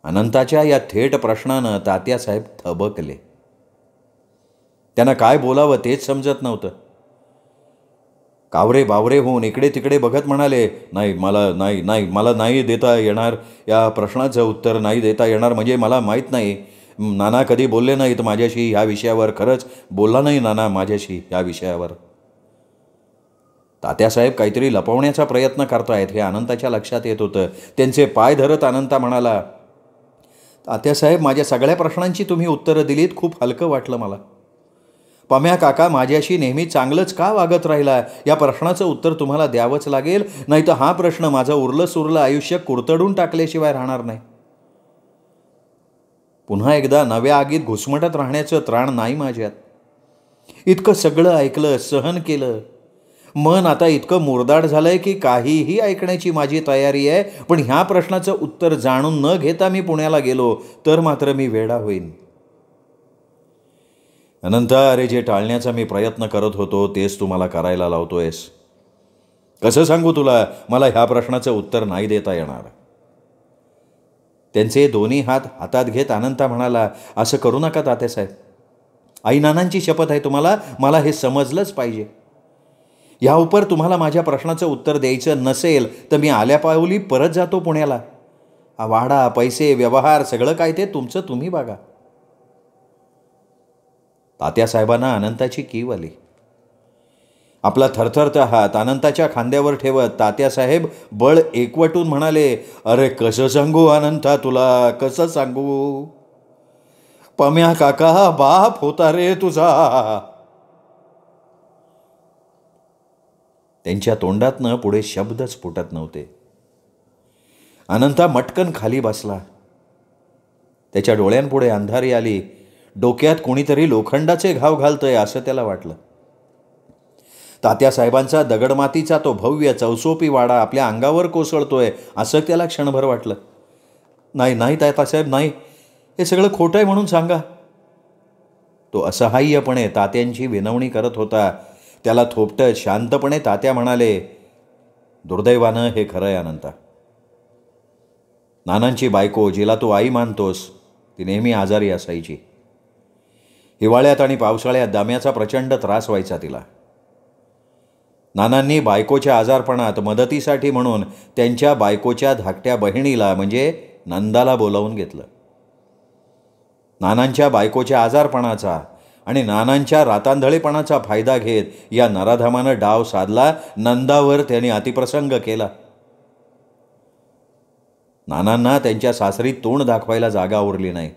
अनंताच्या या थेट प्रश्नानं तात्यासाहेब थबकले. त्यांना काय बोलावं तेच समजत नव्हतं. कावरे बावरे होऊन इकडे तिकडे बघत म्हणाले, मला नाही देता येणार, या प्रश्नाचं उत्तर नाही देता येणार. म्हणजे मला माहीत नाही, नाना कधी बोलले नाहीत माझ्याशी ह्या विषयावर. खरंच बोलला नाही नाना माझ्याशी ह्या विषयावर. तात्यासाहेब काहीतरी लपवण्याचा प्रयत्न करतायत हे अनंताच्या लक्षात येत होतं. त्यांचे पाय धरत अनंता म्हणाला, तात्यासाहेब, माझ्या सगळ्या प्रश्नांची तुम्ही उत्तरं दिलीत, खूप हलकं वाटलं मला. पम्या काका माझ्याशी नेहमी चांगलंच का वागत राहिला, या प्रश्नाचं उत्तर तुम्हाला द्यावंच लागेल, नाही तर हा प्रश्न माझं उरलं सुरलं आयुष्य कुरतडून टाकल्याशिवाय राहणार नाही. पुन्हा एकदा नव्या आगीत घुसमटत राहण्याचं त्राण नाही माझ्यात. इतकं सगळं ऐकलं, सहन केलं, मन आता इतकं मुरदाड झालंय की काहीही ऐकण्याची माझी तयारी आहे. पण ह्या प्रश्नाचं उत्तर जाणून न घेता मी पुण्याला गेलो तर मात्र मी वेडा होईन. अनंता, अरे, जे टाळण्याचा मी प्रयत्न करत होतो तेच तू मला करायला लावतोयस. कसं सांगू तुला, मला ह्या प्रश्नाचं उत्तर नाही देता येणार. त्यांचे दोन्ही हात हातात घेत अनंता म्हणाला, असं करू नका तात्यासाहेब. आई नानांची शपथ आहे तुम्हाला, मला हे समजलंच पाहिजे. ह्या उपर तुम्हाला माझ्या प्रश्नाचं उत्तर द्यायचं नसेल तर मी आल्या पावली परत जातो पुण्याला. वाडा, पैसे, व्यवहार सगळं काय ते तुमचं तुम्ही बघा. तात्यासाहेबांना अनंताची कीव आली. आपला थरथरता हात अनंताच्या खांद्यावर ठेवत तात्यासाहेब बळ एकवटून म्हणाले, अरे कसं सांगू अनंता तुला, कसं सांगू? पम्या काका बाप होता रे तुझा. त्यांच्या तोंडातनं पुढे शब्दच फुटत नव्हते. अनंता मटकन खाली बसला. त्याच्या डोळ्यांपुढे अंधारी आली. डोक्यात कोणीतरी लोखंडाचे घाव घालतंय असं त्याला वाटलं. तात्यासाहेबांचा दगडमातीचा तो भव्य चौसोपी वाडा आपल्या अंगावर कोसळतोय असं त्याला क्षणभर वाटलं. नाही तात्यासाहेब, नाही, हे सगळं खोटं आहे म्हणून सांगा. तो असहाय्यपणे तात्यांची विनवणी करत होता. त्याला थोपटत शांतपणे तात्या म्हणाले, दुर्दैवानं हे खरं आहे अनंता. नानांची बायको, जिला तू आई मानतोस, ती नेहमी आजारी असायची. हिवाळ्यात आणि पावसाळ्यात दम्याचा प्रचंड त्रास व्हायचा तिला. नानांनी बायकोच्या आजारपणात मदतीसाठी म्हणून त्यांच्या बायकोच्या धाकट्या बहिणीला म्हणजे नंदाला बोलावून घेतलं. नानांच्या बायकोच्या आजारपणाचा आणि नानांच्या रातांधळेपणाचा फायदा घेत या नराधमानं डाव साधला. नंदावर त्यांनी अतिप्रसंग केला. नानांना त्यांच्या सासरी तोंड दाखवायला जागा उरली नाही.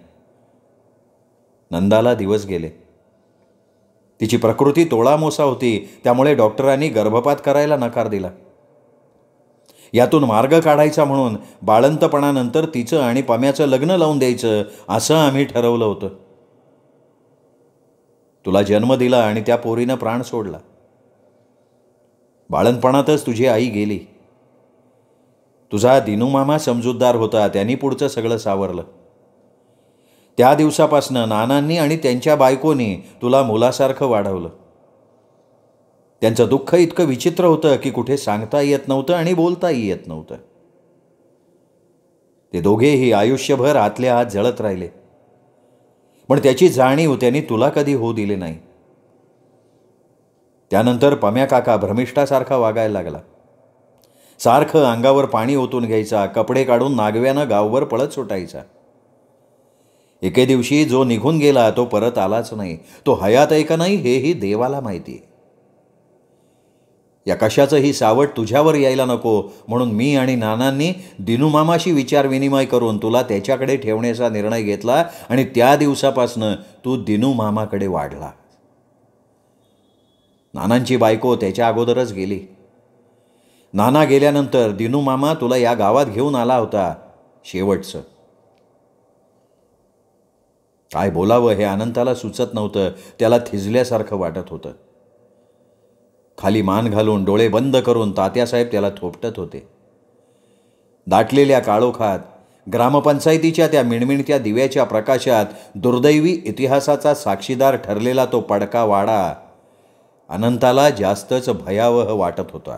नंदाला दिवस गेले. तिची प्रकृती तोळामोसा होती, त्यामुळे डॉक्टरांनी गर्भपात करायला नकार दिला. यातून मार्ग काढायचा म्हणून बाळंतपणानंतर तिचं आणि पम्याचं लग्न लावून द्यायचं असं आम्ही ठरवलं होतं. तुला जन्म दिला आणि त्या पोरीनं प्राण सोडला. बाळंतपणातच तुझी आई गेली. तुझा दिनू मामा समजूतदार होता, त्यांनी पुढचं सगळं सावरलं. त्या दिवसापासनं नानांनी आणि त्यांच्या बायकोनी तुला मुलासारखं वाढवलं. त्यांचं दुःख इतकं विचित्र होतं की कुठे सांगता येत नव्हतं आणि बोलताही येत नव्हतं. ते दोघेही आयुष्यभर आतल्या आत जळत राहिले, पण त्याची जाणीव त्यांनी तुला कधी होऊ दिली नाही. त्यानंतर पम्या काका भ्रमिष्ठासारखा वागायला लागला. सारखं अंगावर पाणी ओतून घ्यायचा, कपडे काढून नागव्यानं गावभर पळत सुटायचा. एके दिवशी जो निघून गेला तो परत आलाच नाही. तो हयात आहे का नाही हेही देवाला माहिती. या कशाचंही सावट तुझ्यावर यायला नको म्हणून मी आणि नानांनी दिनूमामाशी विचारविनिमय करून तुला त्याच्याकडे ठेवण्याचा निर्णय घेतला आणि त्या दिवसापासनं तू दिनूमामाकडे वाढला. नानांची बायको त्याच्या अगोदरच गेली. नाना गेल्यानंतर दिनूमामा तुला या गावात घेऊन आला होता, शेवटचं. काय बोलावं हे अनंताला सुचत नव्हतं. त्याला थिजल्यासारखं वाटत होतं. खाली मान घालून डोळे बंद करून तात्यासाहेब त्याला थोपटत होते. दाटलेल्या काळोखात ग्रामपंचायतीच्या त्या मिणमिणत्या दिव्याच्या प्रकाशात दुर्दैवी इतिहासाचा साक्षीदार ठरलेला तो पडका वाडा अनंताला जास्तच भयावह वाटत होता.